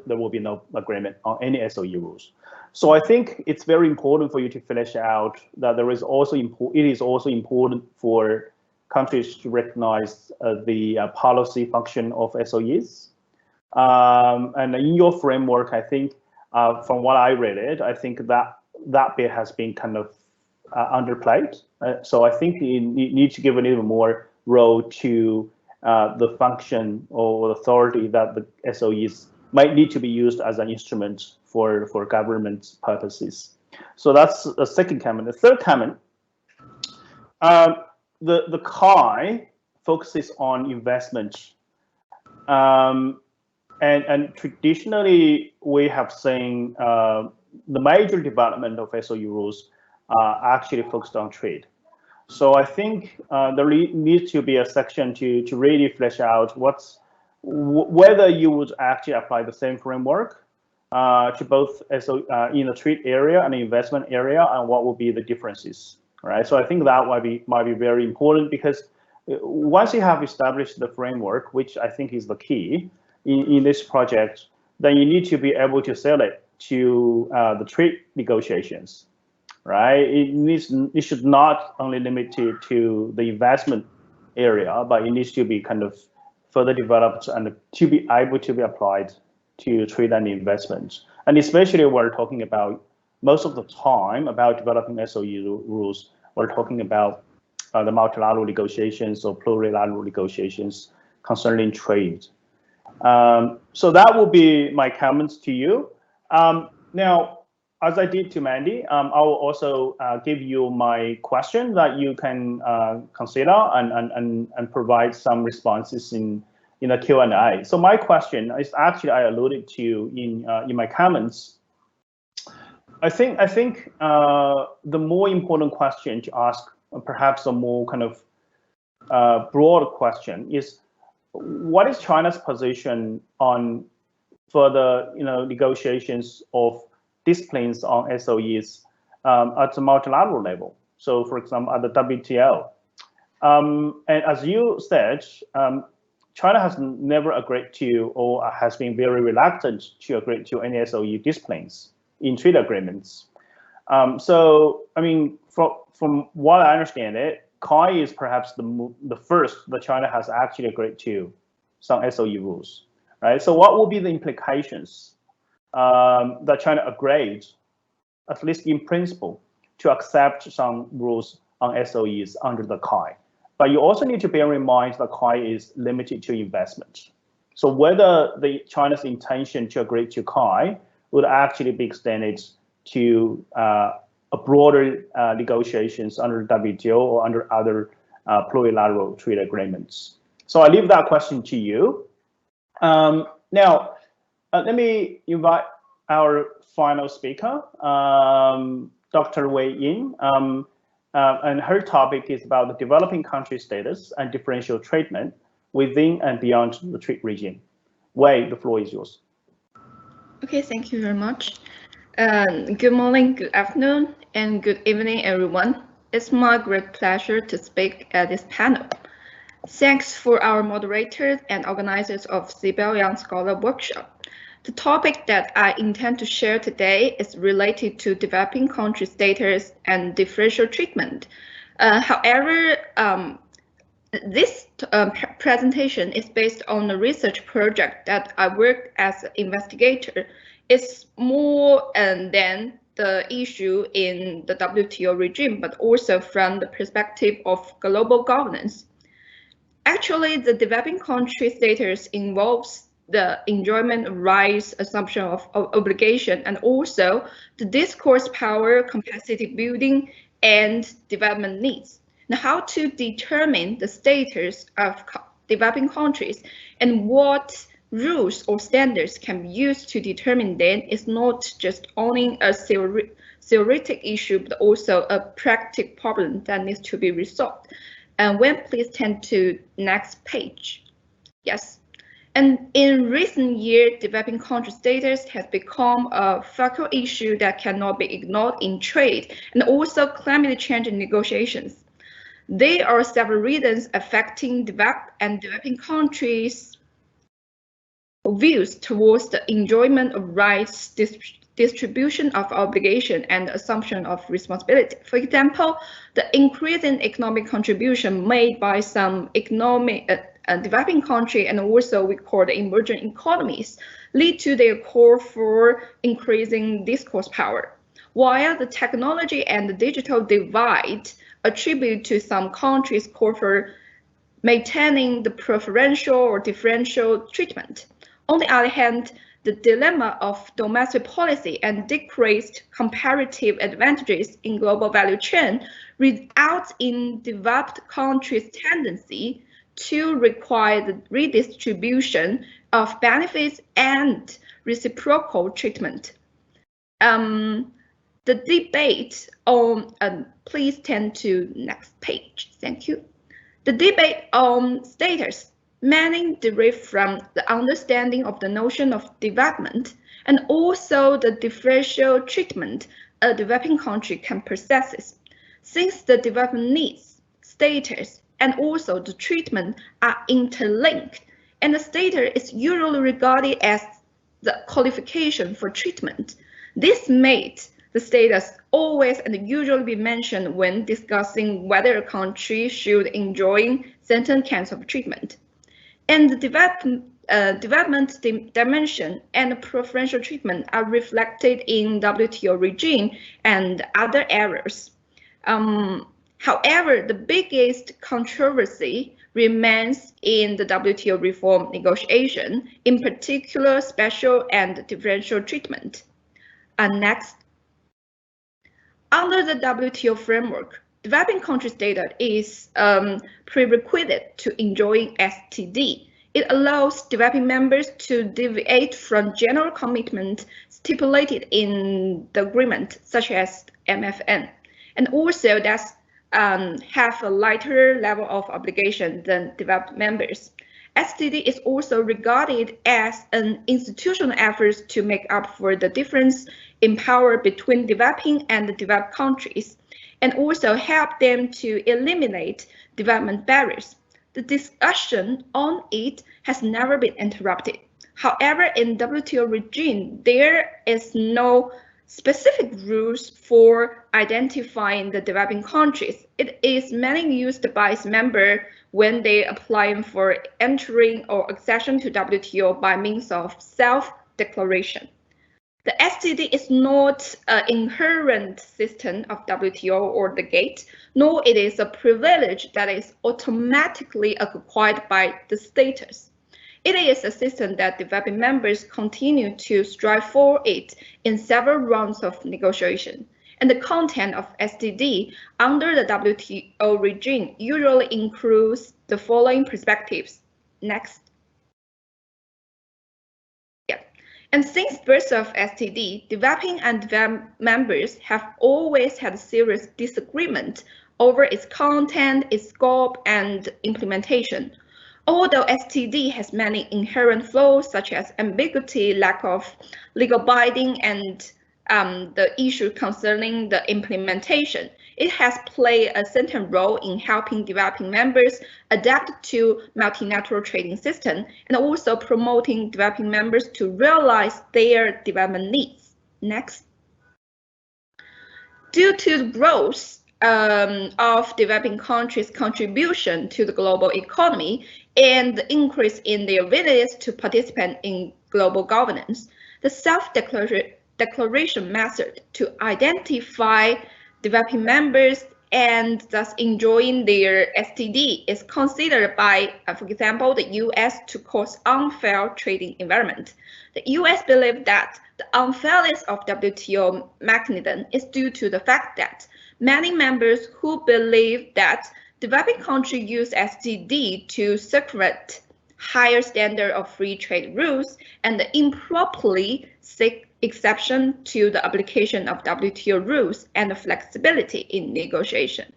will be no agreement on any SOE rules. So I think it's very important for you to flesh out that it is also important for countries to recognize the policy function of SOEs. And in your framework, I think, from what I read it, I think that bit has been kind of underplayed. So I think you need to give a little more role to the function or authority that the SOEs might need to be used as an instrument for government purposes. So that's the second comment. The third comment, the CAI focuses on investment. And traditionally, we have seen the major development of SOE rules actually focused on trade. So I think there needs to be a section to really flesh out whether you would actually apply the same framework to both in the trade area and the investment area, and what will be the differences, right? So I think that might be very important, because once you have established the framework, which I think is the key in this project, then you need to be able to sell it to the trade negotiations, right? It should not only limit to the investment area, but it needs to be kind of further developed and to be able to be applied to trade and investment. And especially we're talking about, most of the time, about developing SOE rules, we're talking about the multilateral negotiations or plurilateral negotiations concerning trade. So that will be my comments to you. Now, as I did to Mandy, I will also give you my question that you can consider and provide some responses in the Q&A. So my question is actually I alluded to in my comments. I think the more important question to ask, perhaps a more kind of broad question, is what is China's position on further negotiations of disciplines on SOEs at the multilateral level? So, for example, at the WTO. And as you said, China has never agreed to, or has been very reluctant to agree to any SOE disciplines in trade agreements. So, I mean, from what I understand it, COI is perhaps the first that China has actually agreed to some SOE rules, right? So what will be the implications that China agreed, at least in principle, to accept some rules on SOEs under the COI? But you also need to bear in mind that COI is limited to investment. So whether China's intention to agree to COI would actually be extended to a broader negotiations under WTO or under other plurilateral trade agreements. So I leave that question to you. Now, let me invite our final speaker, Dr. Wei Yin, and her topic is about the developing country status and differential treatment within and beyond the trade regime. Wei, the floor is yours. Okay, thank you very much. Good morning, good afternoon, and good evening, everyone. It's my great pleasure to speak at this panel. Thanks for our moderators and organizers of CIBEL Young Scholars Workshop. The topic that I intend to share today is related to developing country status and differential treatment. However, this presentation is based on a research project that I worked as an investigator. It's more than the issue in the WTO regime, but also from the perspective of global governance. Actually, the developing country status involves the enjoyment of rights, assumption of obligation, and also the discourse power, capacity building, and development needs. Now, how to determine the status of developing countries and what rules or standards can be used to determine them is not just only a theoretic issue, but also a practical problem that needs to be resolved. And when please turn to next page. Yes. And in recent years, developing country status has become a focal issue that cannot be ignored in trade and also climate change negotiations. There are several reasons affecting developing countries' views towards the enjoyment of rights, distribution of obligation, and assumption of responsibility. For example, the increasing economic contribution made by some developing country and also we call the emerging economies lead to their call for increasing discourse power, while the technology and the digital divide attribute to some countries call for maintaining the preferential or differential treatment. On the other hand, the dilemma of domestic policy and decreased comparative advantages in global value chain results in developed countries' tendency to require the redistribution of benefits and reciprocal treatment. The debate on, please turn to next page, thank you. The debate on status mainly derives from the understanding of the notion of development and also the differential treatment a developing country can possess. Since the development needs, status, and also the treatment are interlinked, and the status is usually regarded as the qualification for treatment. This made the status always and usually be mentioned when discussing whether a country should enjoy certain kinds of treatment. And the development dimension and preferential treatment are reflected in WTO regime and other areas. However, the biggest controversy remains in the WTO reform negotiation, in particular special and differential treatment. Next. Under the WTO framework, developing country status is prerequisite to enjoying STD. It allows developing members to deviate from general commitment stipulated in the agreement, such as MFN, and also that's have a lighter level of obligation than developed members. SDD is also regarded as an institutional effort to make up for the difference in power between developing and developed countries, and also help them to eliminate development barriers. The discussion on it has never been interrupted. However, in WTO regime, there is no specific rules for identifying the developing countries. It is mainly used by its members when they apply for entering or accession to WTO by means of self-declaration. The SDD is not an inherent system of WTO or the gate, nor it is a privilege that is automatically acquired by the status. It is a system that developing members continue to strive for it in several rounds of negotiation. And the content of SDD under the WTO regime usually includes the following perspectives. Next. And since birth of SDD, developing and developed members have always had serious disagreement over its content, its scope, and implementation. Although SDD has many inherent flaws such as ambiguity, lack of legal binding, and the issue concerning the implementation, it has played a central role in helping developing members adapt to multilateral trading system and also promoting developing members to realize their development needs. Next. Due to the growth of developing countries' contribution to the global economy and the increase in their willingness to participate in global governance, the self-declaration method to identify developing members and thus enjoying their SDD is considered by, for example, the US to cause unfair trading environment. The US believes that the unfairness of WTO mechanism is due to the fact that many members who believe that developing countries use SDD to circumvent higher standard of free trade rules and improperly seek exception to the application of WTO rules and flexibility in negotiation.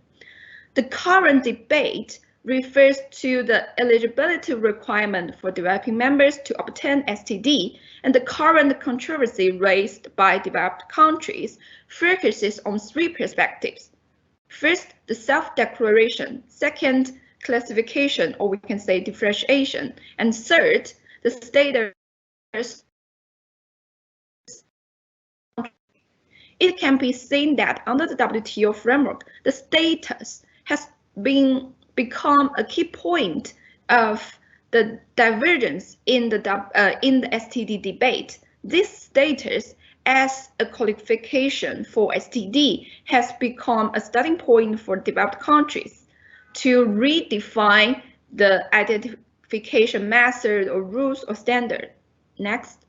The current debate refers to the eligibility requirement for developing members to obtain SDD, and the current controversy raised by developed countries focuses on three perspectives. First, the self-declaration. Second, classification, or we can say differentiation. And third, the status. It can be seen that under the WTO framework, the status has become a key point of the divergence in the SDD debate. This status as a qualification for SDD has become a starting point for developed countries to redefine the identification method or rules or standard. Next.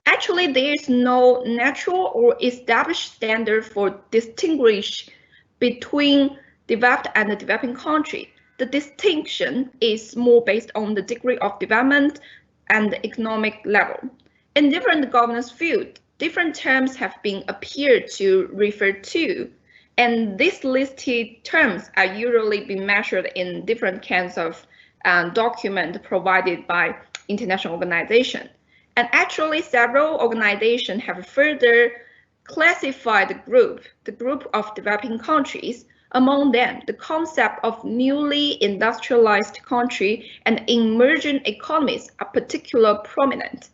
Actually, there is no natural or established standard for distinguish between developed and developing country. The distinction is more based on the degree of development and the economic level. In different governance fields, different terms have been appeared to refer to, and these listed terms are usually being measured in different kinds of documents provided by international organizations. And actually, several organizations have further classified the group of developing countries. Among them, the concept of newly industrialized country and emerging economies are particularly prominent.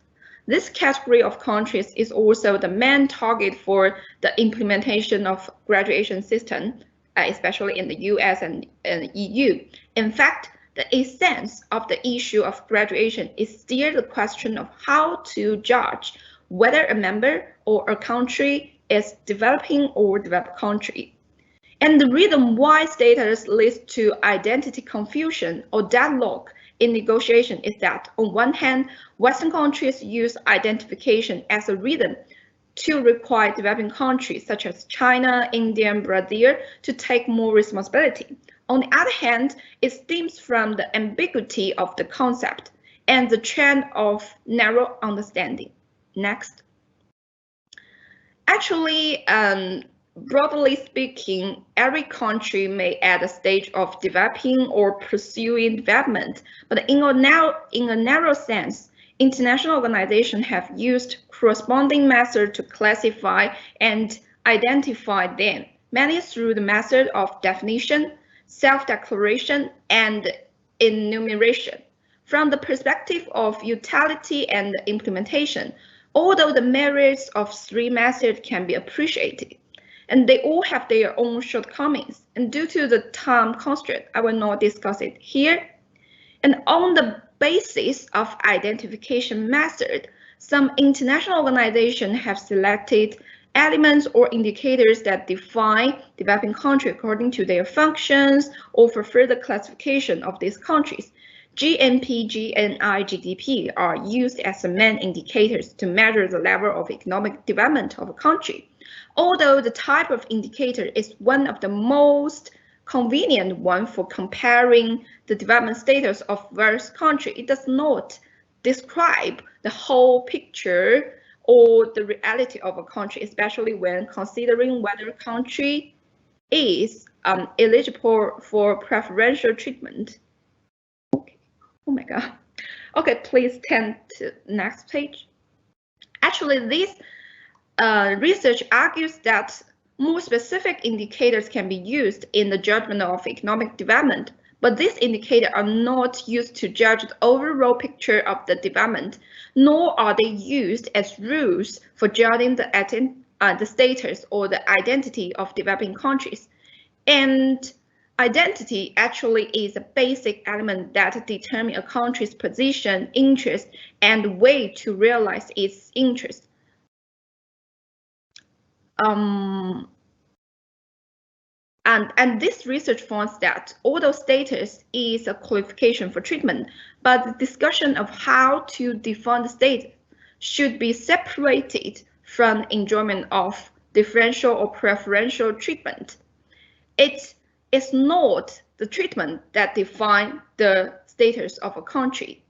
This category of countries is also the main target for the implementation of graduation system, especially in the US and EU. In fact, the essence of the issue of graduation is still the question of how to judge whether a member or a country is developing or developed country. And the reason why status leads to identity confusion or deadlock in negotiation is that, on one hand, Western countries use identification as a reason to require developing countries such as China, India, and Brazil to take more responsibility. On the other hand, it stems from the ambiguity of the concept and the trend of narrow understanding. Next. Actually, broadly speaking, every country may at a stage of developing or pursuing development, but in a narrow sense, international organizations have used corresponding methods to classify and identify them, mainly through the method of definition, self-declaration, and enumeration. From the perspective of utility and implementation, although the merits of three methods can be appreciated, and they all have their own shortcomings, and due to the time constraint, I will not discuss it here. And on the basis of identification method, some international organizations have selected elements or indicators that define developing countries according to their functions or for further classification of these countries. GNP, GNI, GDP are used as the main indicators to measure the level of economic development of a country. Although the type of indicator is one of the most convenient one for comparing the development status of various countries, it does not describe the whole picture or the reality of a country, especially when considering whether a country is eligible for preferential treatment. Okay. Oh my God. Okay, please turn to next page. Actually, this research argues that more specific indicators can be used in the judgment of economic development, but these indicators are not used to judge the overall picture of the development, nor are they used as rules for judging the status or the identity of developing countries. And identity actually is a basic element that determines a country's position, interest, and way to realize its interest. And this research finds that although status is a qualification for treatment, but the discussion of how to define the status should be separated from enjoyment of differential or preferential treatment. It is not the treatment that defines the status of a country.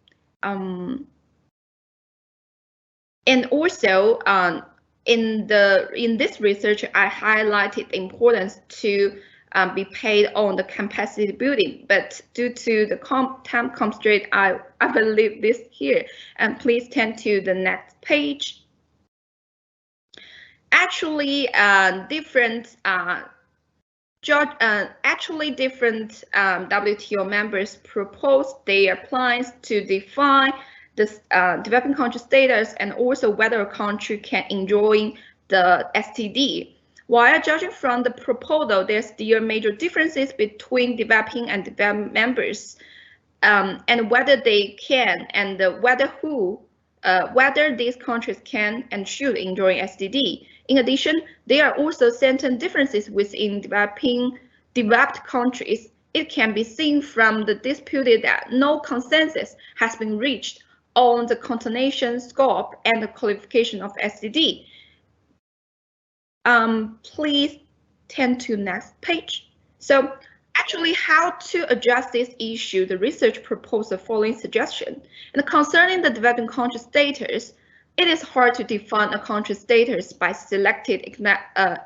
And also, in this research, I highlighted the importance to be paid on the capacity building, but due to the time constraint, I will leave this here. And please turn to the next page. Actually, different WTO members proposed their plans to define the developing country status and also whether a country can enjoy the STD. While judging from the proposal, there's still major differences between developing and developed members, and whether they can and whether these countries can and should enjoy STD. In addition, there are also certain differences within developed countries. It can be seen from the dispute that no consensus has been reached on the continuation scope and the qualification of STD. Please turn to next page. So actually, how to address this issue, the research proposed the following suggestion. And concerning the developing country status, it is hard to define a country's status by selected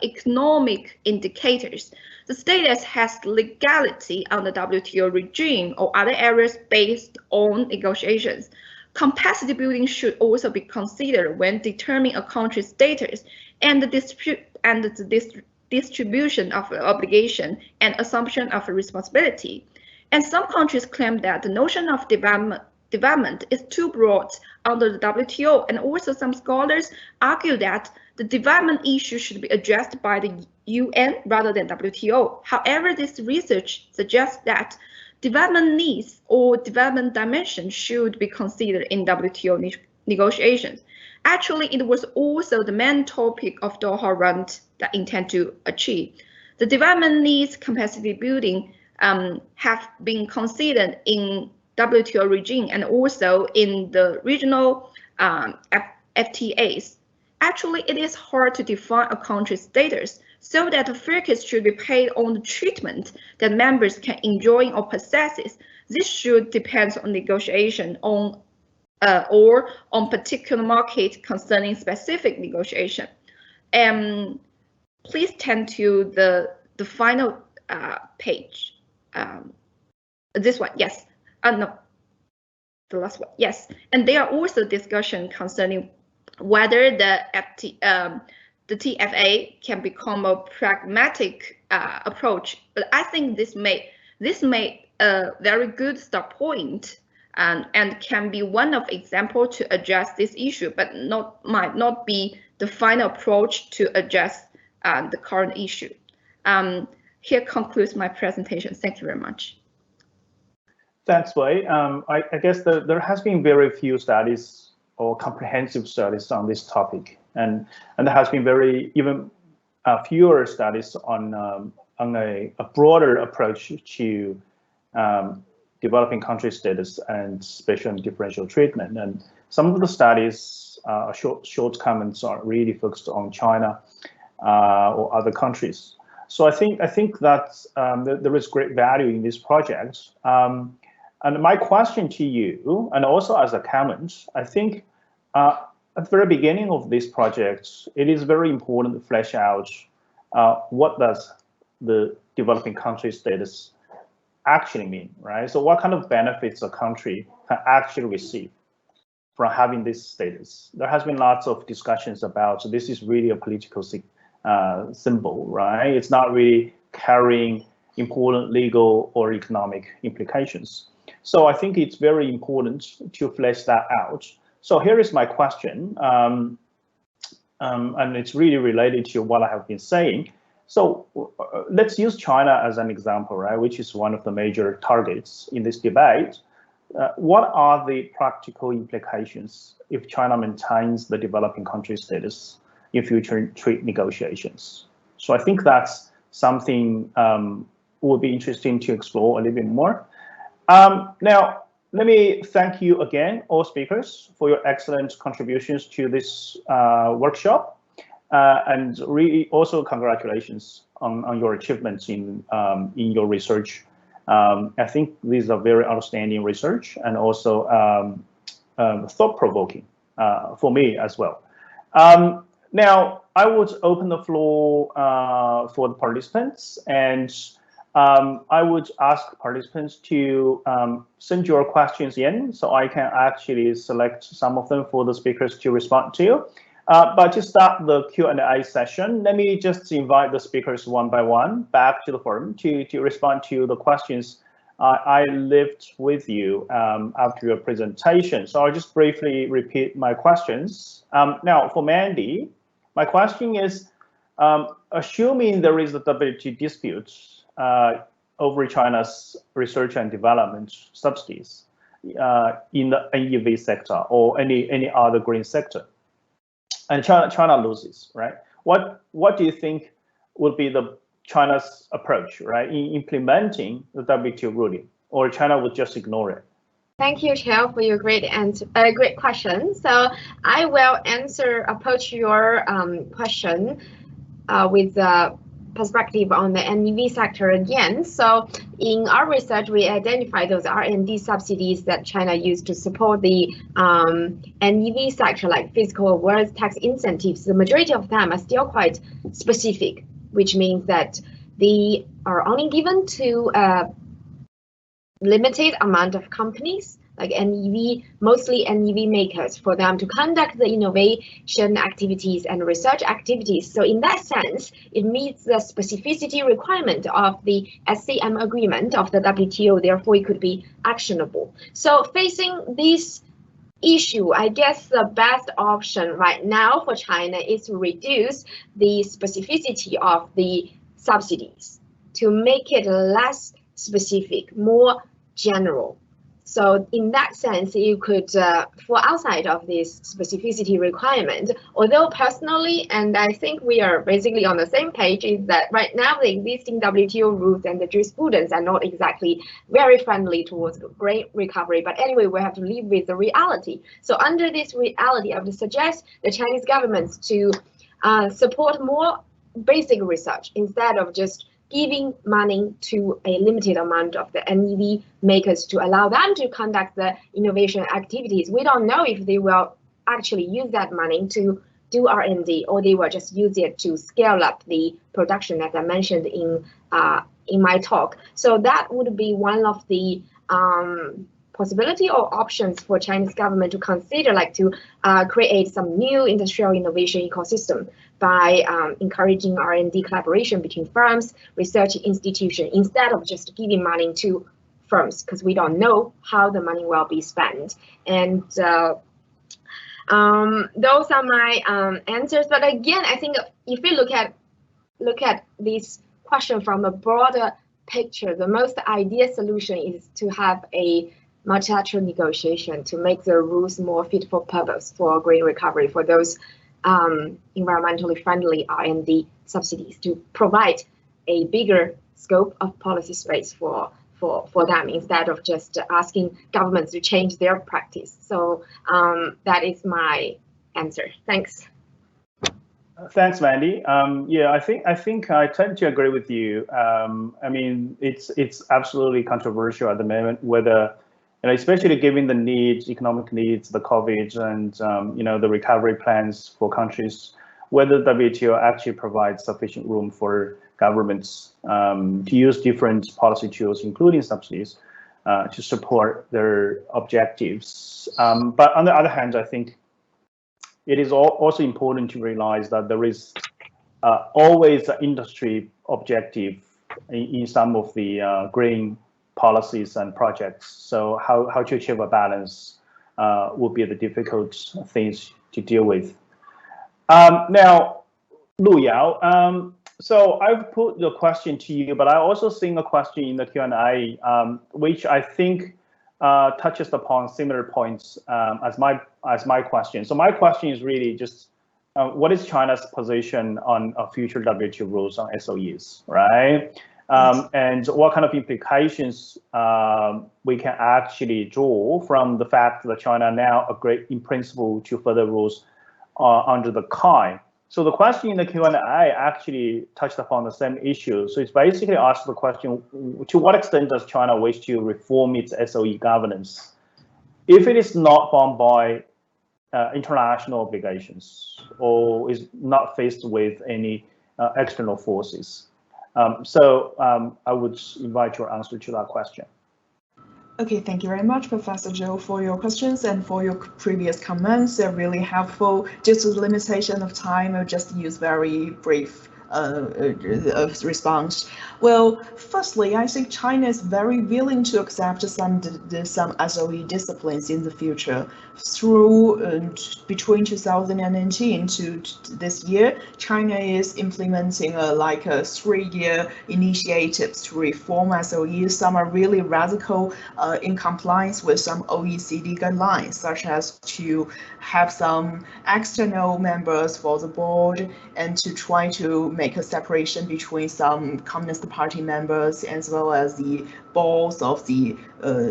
economic indicators. The status has legality on the WTO regime or other areas based on negotiations. Capacity building should also be considered when determining a country's status, and the distribution of obligation and assumption of responsibility. And some countries claim that the notion of development is too broad under the WTO, and also some scholars argue that the development issue should be addressed by the UN rather than WTO. However, this research suggests that development needs or development dimension should be considered in WTO negotiations. Actually, it was also the main topic of Doha round that intend to achieve. The development needs capacity building have been considered in WTO regime and also in the regional FTAs. Actually, it is hard to define a country's status, so that the focus should be paid on the treatment that members can enjoy or possesses. This should depend on negotiation or on particular market concerning specific negotiation. Please turn to the final page. This one, yes. No, the last one, yes. And there are also discussion concerning whether the TFA can become a pragmatic approach. But I think this may a very good start point, and can be one of example to address this issue, but might not be the final approach to address the current issue. Here concludes my presentation. Thank you very much. Thanks, Wei. I guess there has been very few studies or comprehensive studies on this topic, and there has been even fewer studies on a broader approach to developing country status and special and differential treatment. And some of the studies, shortcomings are really focused on China or other countries. So I think that there is great value in this project. And my question to you, and also as a comment, I think at the very beginning of this project, it is very important to flesh out what does the developing country status actually mean, right? So what kind of benefits a country can actually receive from having this status? There has been lots of discussions about, so this is really a political symbol, right? It's not really carrying important legal or economic implications. So I think it's very important to flesh that out. So here is my question, and it's really related to what I have been saying. So let's use China as an example, right, which is one of the major targets in this debate. What are the practical implications if China maintains the developing country status in future trade negotiations? So I think that's something would be interesting to explore a little bit more. Now, let me thank you again, all speakers, for your excellent contributions to this workshop. And really also congratulations on your achievements in your research. I think these are very outstanding research and also thought-provoking for me as well. Now, I would open the floor for the participants, and I would ask participants to send your questions in so I can actually select some of them for the speakers to respond to. But to start the Q&A session, let me just invite the speakers one by one back to the forum to respond to the questions I left with you after your presentation. So I'll just briefly repeat my questions. Now, for Mandy, my question is, assuming there is a WTO dispute over China's research and development subsidies in the NEV sector or any other green sector, and China loses, right? What do you think would be China's approach, right, in implementing the WTO ruling, or China would just ignore it? Thank you, Chair, for your great question. So I will approach your question with the perspective on the NEV sector again. So in our research, we identified those R&D subsidies that China used to support the NEV sector, like fiscal awards, tax incentives. The majority of them are still quite specific, which means that they are only given to a limited amount of companies, like NEV, mostly NEV makers, for them to conduct the innovation activities and research activities. So in that sense, it meets the specificity requirement of the SCM agreement of the WTO, therefore it could be actionable. So facing this issue, I guess the best option right now for China is to reduce the specificity of the subsidies, to make it less specific, more general. So in that sense, you could fall outside of this specificity requirement. Although personally, and I think we are basically on the same page, is that right now the existing WTO rules and the jurisprudence are not exactly very friendly towards grain recovery. But anyway, we have to live with the reality. So under this reality, I would suggest the Chinese government to support more basic research instead of just giving money to a limited amount of the NEV makers to allow them to conduct the innovation activities. We don't know if they will actually use that money to do R&D, or they will just use it to scale up the production, as I mentioned in my talk. So that would be one of the possibility or options for Chinese government to consider, like to create some new industrial innovation ecosystem by encouraging R&D collaboration between firms, research institutions, instead of just giving money to firms, because we don't know how the money will be spent. And those are my answers. But again, I think if we look at this question from a broader picture, the most ideal solution is to have a multilateral negotiation to make the rules more fit for purpose for green recovery, for those environmentally friendly R&D subsidies, to provide a bigger scope of policy space for them, instead of just asking governments to change their practice. So that is my answer. Thanks. Thanks, Mandy. Yeah, I think I tend to agree with you. I mean, it's absolutely controversial at the moment whether, especially given the needs, economic needs, the COVID, and the recovery plans for countries, whether WTO actually provides sufficient room for governments to use different policy tools, including subsidies, to support their objectives. But on the other hand, I think it is also important to realize that there is always an industry objective in some of the green policies and projects. So how to achieve a balance will be the difficult things to deal with. Now, Luyao, so I've put the question to you, but I also seen a question in the Q&A, which I think touches upon similar points as my question. So my question is really just, what is China's position on future WTO rules on SOEs, right? And what kind of implications we can actually draw from the fact that China now agreed in principle to further rules under the CAI. So the question in the Q&A actually touched upon the same issue. So it's basically asked the question, to what extent does China wish to reform its SOE governance if it is not bound by international obligations or is not faced with any external forces? So I would invite your answer to that question. Okay, thank you very much, Professor Zhou, for your questions and for your previous comments. They're really helpful. Due to the limitation of time, I'll just use very brief response. Well, firstly, I think China is very willing to accept some SOE disciplines in the future. Through between 2019 to this year, China is implementing a 3-year initiatives to reform SOEs. Some are really radical in compliance with some OECD guidelines, such as to have some external members for the board and to try to make a separation between some Communist Party members as well as the boards of the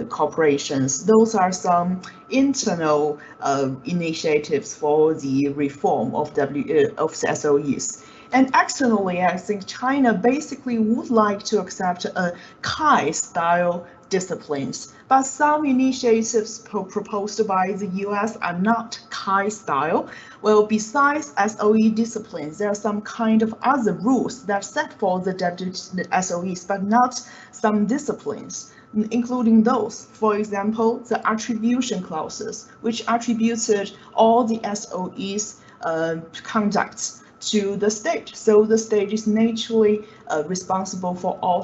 corporations. Those are some internal initiatives for the reform of SOEs. And externally, I think China basically would like to accept a CAI-style disciplines, but some initiatives proposed by the US are not CAI style. Well, besides SOE disciplines, there are some kind of other rules that set for the SOEs, but not some disciplines, including those, for example, the attribution clauses, which attributed all the SOEs conducts to the state. So the state is naturally responsible for all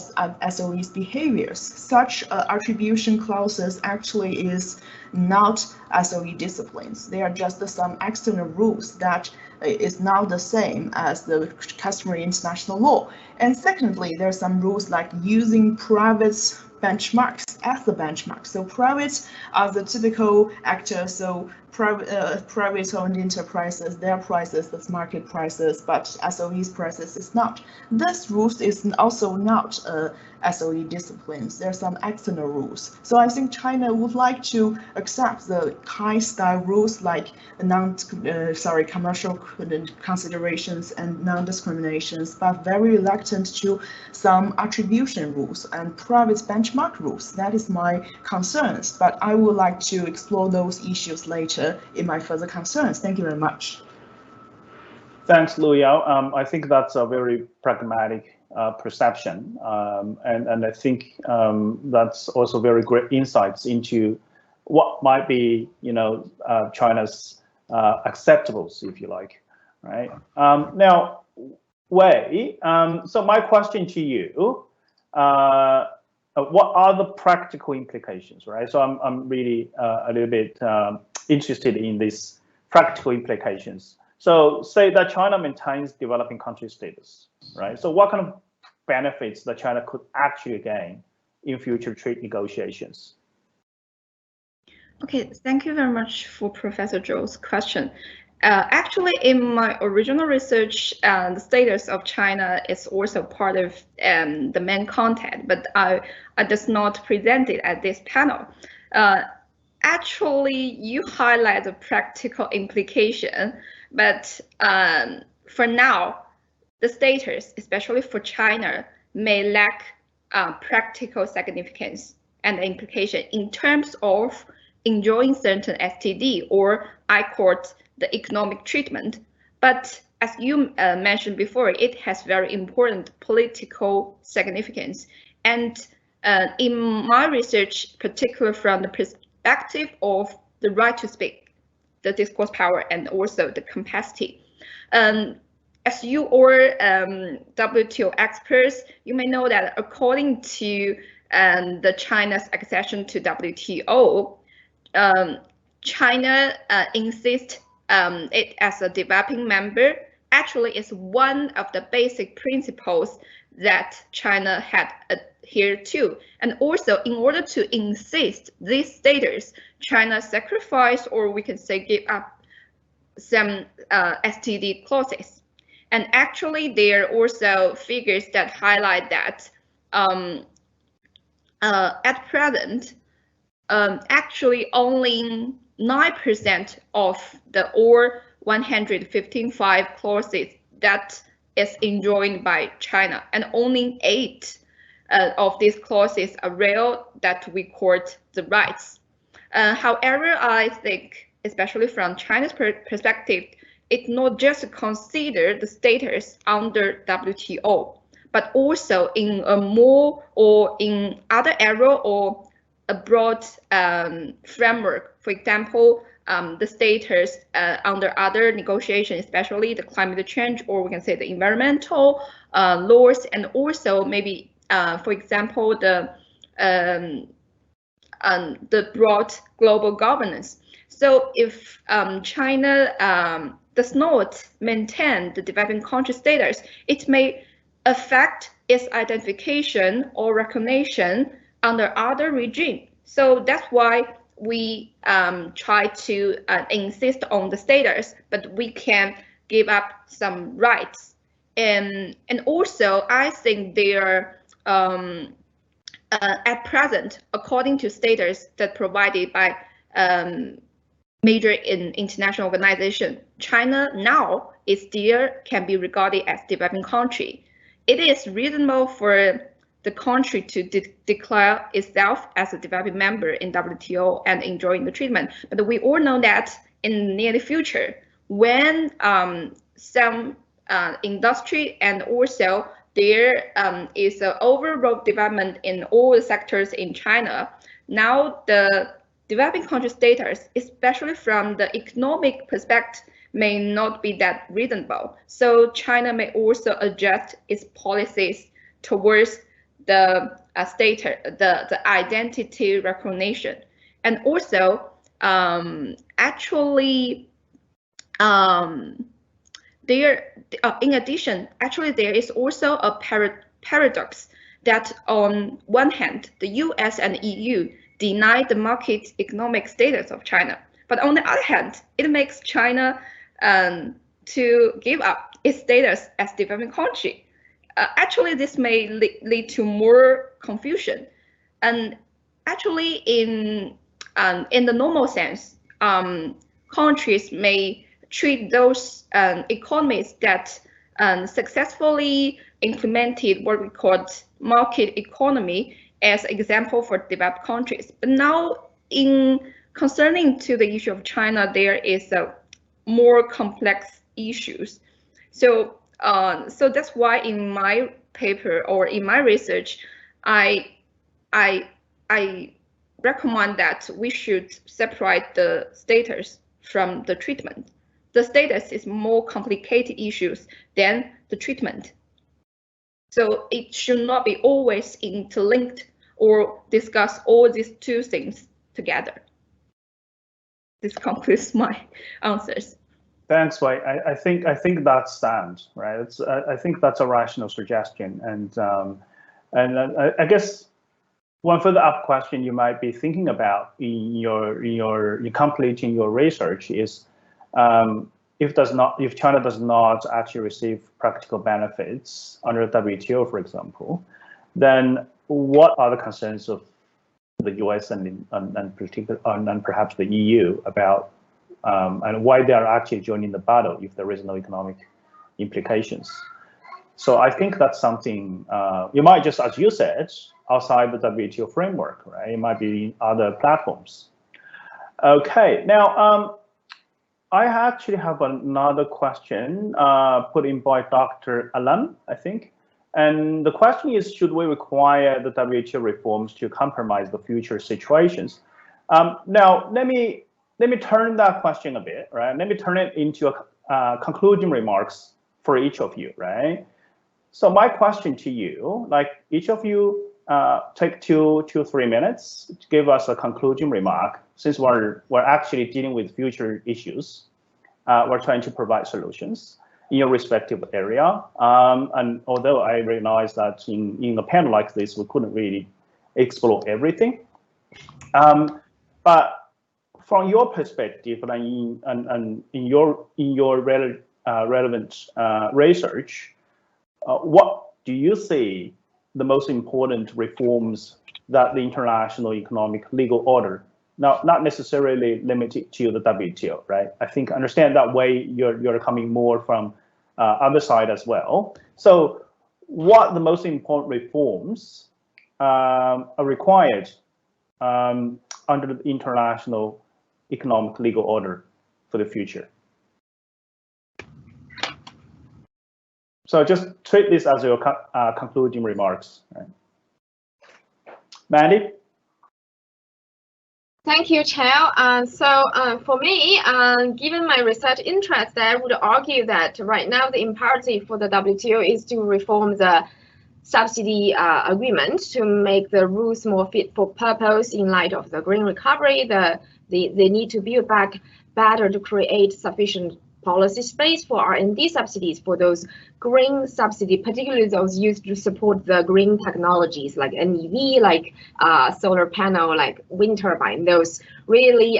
SOE's behaviors. Such attribution clauses actually is not SOE disciplines. They are just some external rules that is not the same as the customary international law. And secondly, there are some rules like using private benchmarks as the benchmark. So private are the typical actors. So private-owned enterprises, their prices, that's market prices, but SOE's prices is not. This rules is also not SOE disciplines. There are some external rules. So I think China would like to accept the CAI-style rules like commercial considerations and non-discriminations, but very reluctant to some attribution rules and private benchmark rules. That is my concerns, but I would like to explore those issues later in my further concerns. Thank you very much. Thanks, Luyao. I think that's a very pragmatic perception, and I think that's also very great insights into what might be, China's acceptables, if you like, right? Now, Wei, so my question to you, what are the practical implications, right? So I'm really a little bit interested in these practical implications. So say that China maintains developing country status, right? So what kind of benefits that China could actually gain in future trade negotiations? Okay, thank you very much for Professor Zhou's question. Actually, in my original research, the status of China is also part of the main content, but I just not present it at this panel. Actually, you highlight the practical implication, but for now, the status, especially for China, may lack practical significance and implication in terms of enjoying certain STD, or I quote, the economic treatment. But as you mentioned before, it has very important political significance. And in my research, particularly from the perspective of the right to speak, the discourse power, and also the capacity. As you or WTO experts, you may know that according to the China's accession to WTO, China insists it as a developing member actually is one of the basic principles that China had adhered to. And also, in order to insist this status, China sacrificed, or we can say give up, some STD clauses. And actually, there are also figures that highlight that at present, actually only 9% of the or 115 clauses that is enjoined by China, and only 8 of these clauses are real that we court the rights. However, I think, especially from China's perspective, it's not just consider the status under WTO, but also in a more or in other area or a broad framework. For example, the status under other negotiations, especially the climate change, or we can say the environmental laws, and also maybe, for example, the broad global governance. So if China does not maintain the developing country status, it may affect its identification or recognition under other regime. So that's why we try to insist on the status, but we can give up some rights. And also, I think they are at present, according to status that provided by major international organization, China now is still can be regarded as developing country. It is reasonable for the country to declare itself as a developing member in WTO and enjoying the treatment. But we all know that in the near future, when some industry and also there is an overall development in all the sectors in China, now the developing country status, especially from the economic perspective, may not be that reasonable. So China may also adjust its policies towards the the identity recognition. And also, actually, in addition, actually there is also a paradox that on one hand, the US and EU deny the market economic status of China, but on the other hand, it makes China to give up its status as developing country. Actually, this may lead to more confusion. And actually, in the normal sense, countries may treat those economies that successfully implemented what we call market economy as example for developed countries. But now, in concerning to the issue of China, there is a more complex issues. So so that's why in my paper or in my research, I recommend that we should separate the status from the treatment. The status is more complicated issues than the treatment. So it should not be always interlinked or discuss all these two things together. This concludes my answers. Thanks, Wei. I think that stands, right? I think that's a rational suggestion, and I guess one further up question you might be thinking about in completing your research is if China does not actually receive practical benefits under the WTO, for example, then what are the concerns of the US and perhaps the EU about and why they are actually joining the battle if there is no economic implications? So I think that's something you might just, as you said, outside the WTO framework, right? It might be other platforms. Okay, now I actually have another question put in by Dr. Alam, I think. And the question is, should we require the WTO reforms to compromise the future situations? Now, let me turn that question a bit, right? Let me turn it into a concluding remarks for each of you, right? So my question to you, like each of you take 2-3 minutes to give us a concluding remark. Since we're actually dealing with future issues, we're trying to provide solutions in your respective area. And although I realize that in a panel like this, we couldn't really explore everything. But from your perspective and in your relevant research, what do you see the most important reforms that the international economic legal order, now not necessarily limited to the WTO, right? I think understand that way you're coming more from other side as well. So what the most important reforms are required under the international economic legal order for the future? So just treat this as your concluding remarks. Right? Mandy? Thank you, Chair. For me, given my research interest, I would argue that right now the imperative for the WTO is to reform the subsidy agreement to make the rules more fit for purpose in light of the green recovery. They need to build back better to create sufficient policy space for R&D subsidies for those green subsidies, particularly those used to support the green technologies like NEV, like solar panel, like wind turbine, those really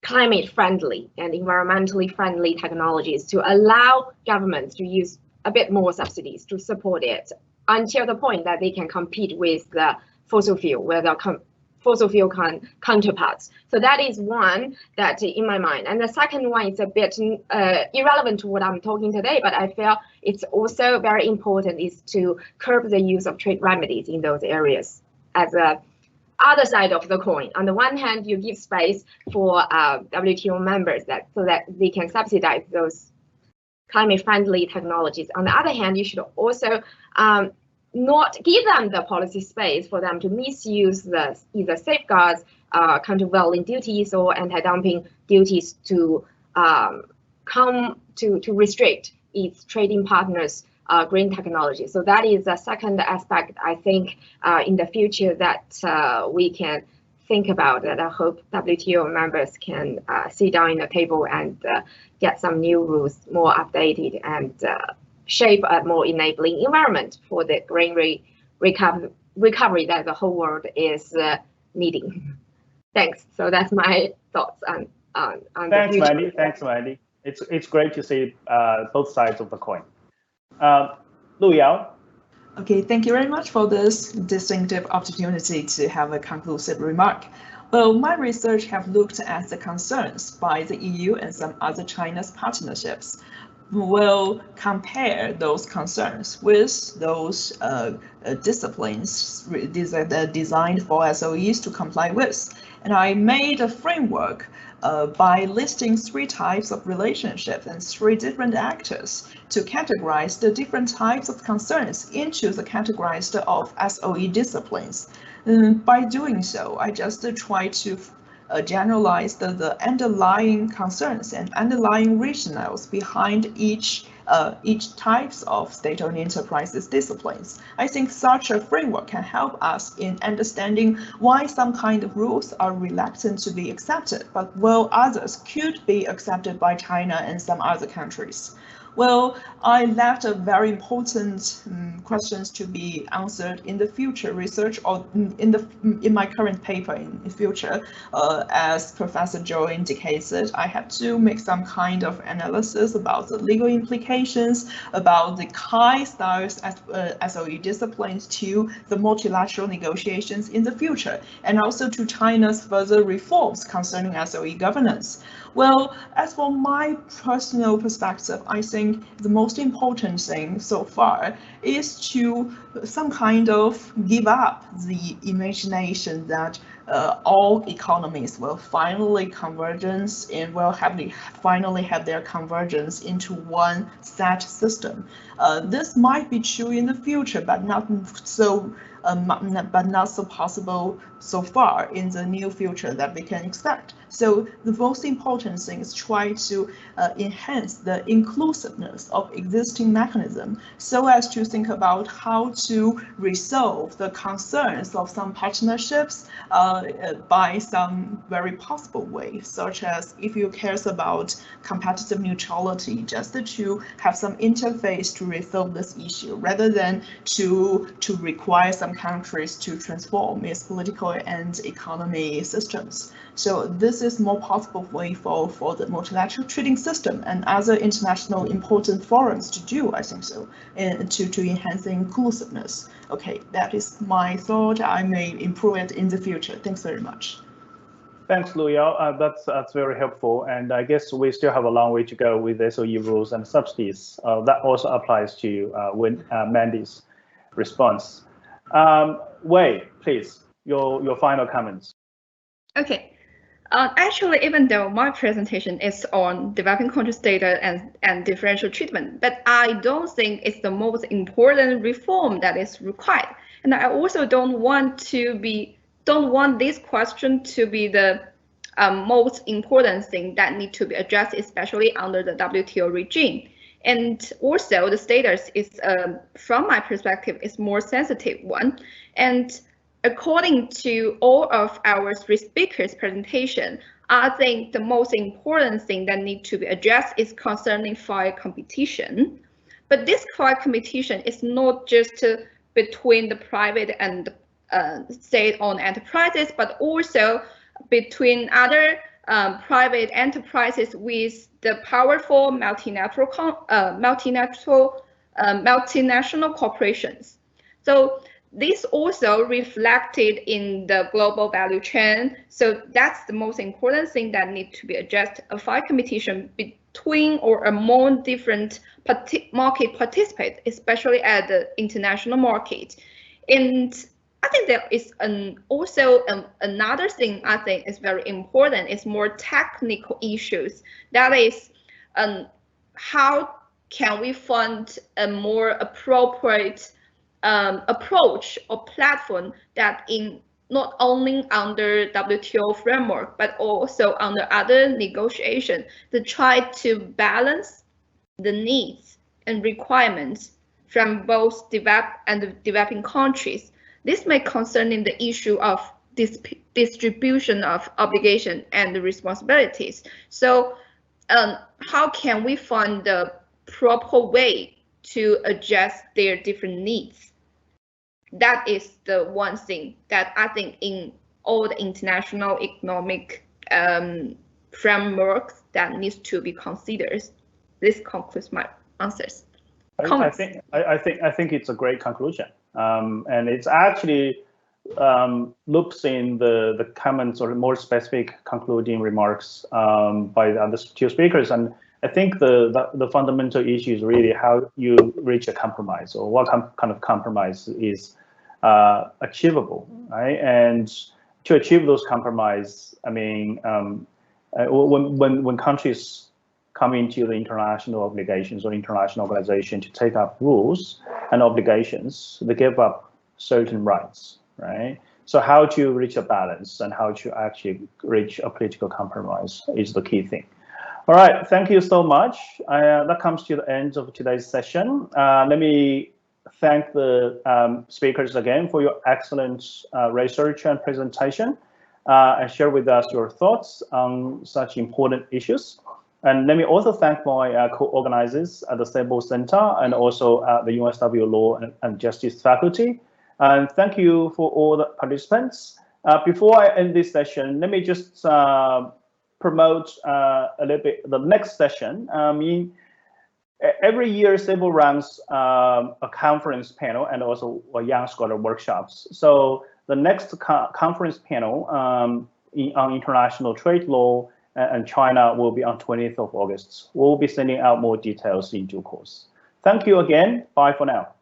climate friendly and environmentally friendly technologies to allow governments to use a bit more subsidies to support it until the point that they can compete with the fossil fuel, where the fossil fuel counterparts. So that is one that in my mind. And the second one is a bit irrelevant to what I'm talking today, but I feel it's also very important is to curb the use of trade remedies in those areas as a other side of the coin. On the one hand, you give space for WTO members so that they can subsidize those climate-friendly technologies. On the other hand, you should also not give them the policy space for them to misuse the either safeguards, countervailing duties, or anti-dumping duties to restrict its trading partners' green technology. So that is the second aspect I think in the future that we can think about, that I hope WTO members can sit down in the table and get some new rules more updated and shape a more enabling environment for the green recovery that the whole world is needing. Thanks. So that's my thoughts on the future. Mandy. Thanks, Mandy. It's great to see both sides of the coin. Luyao. Okay, thank you very much for this distinctive opportunity to have a conclusive remark. Well, my research have looked at the concerns by the EU and some other China's partnerships. Will compare those concerns with those disciplines designed for SOEs to comply with. And I made a framework by listing 3 types of relationships and 3 different actors to categorize the different types of concerns into the categorized of SOE disciplines. By doing so, I just try to generalize the underlying concerns and underlying rationales behind each types of state-owned enterprises disciplines. I think such a framework can help us in understanding why some kind of rules are reluctant to be accepted, but while others could be accepted by China and some other countries. Well, I left a very important questions to be answered in the future research or in my current paper in the future. As Professor Zhou indicated, I have to make some kind of analysis about the legal implications, about the KAI styles as SOE disciplines to the multilateral negotiations in the future, and also to China's further reforms concerning SOE governance. Well, as for my personal perspective, I think the most important thing so far is to some kind of give up the imagination that all economies will finally convergence and will finally have their convergence into one set system. This might be true in the future, but not so possible so far in the near future that we can expect. So the most important thing is try to enhance the inclusiveness of existing mechanism so as to think about how to resolve the concerns of some partnerships by some very possible way, such as if you care about competitive neutrality, just to have some interface to resolve this issue rather than to require some countries to transform its political and economy systems. So this is more possible way for the multilateral trading system and other international important forums to do, I think so, and to enhance the inclusiveness. Okay, that is my thought. I may improve it in the future. Thanks very much. Thanks, Luyao. That's very helpful. And I guess we still have a long way to go with SOE rules and subsidies. That also applies to Mandy's response. Wei, please, your final comments. Okay. Actually, even though my presentation is on developing countries' data and differential treatment, but I don't think it's the most important reform that is required. And I also don't want this question to be the most important thing that need to be addressed, especially under the WTO regime. And also the status is, from my perspective, is more sensitive one. And according to all of our 3 speakers' presentation, I think the most important thing that needs to be addressed is concerning fair competition. But this fair competition is not just between the private and state-owned enterprises, but also between other private enterprises with the powerful multinational corporations. So this also reflected in the global value chain. So that's the most important thing that needs to be addressed, a fair competition between or among different market participants, especially at the international market. And I think there is also another thing I think is very important. It's more technical issues. That is, how can we find a more appropriate approach or platform that in not only under WTO framework, but also under other negotiations to try to balance the needs and requirements from both developed and developing countries. This may concern in the issue of distribution of obligation and responsibilities. So how can we find the proper way to address their different needs? That is the one thing that I think in all the international economic frameworks that needs to be considered. This concludes my answers. I think it's a great conclusion, and it's actually loops in the comments or more specific concluding remarks by the other 2 speakers. And I think the fundamental issue is really how you reach a compromise, or what kind of compromise is achievable, right? And to achieve those compromise, I mean, when countries come into the international obligations or international organization to take up rules and obligations, they give up certain rights, right? So how to reach a balance and how to actually reach a political compromise is the key thing. All right, thank you so much. That comes to the end of today's session. Let me thank the speakers again for your excellent research and presentation, and share with us your thoughts on such important issues. And let me also thank my co-organizers at the CIBEL Center and also the UNSW Law and Justice faculty. And thank you for all the participants. Before I end this session, let me just promote a little bit the next session. Every year, CIBEL runs a conference panel and also a Young Scholar workshops. So the next conference panel on international trade law and China will be on 20th of August. We'll be sending out more details in due course. Thank you again. Bye for now.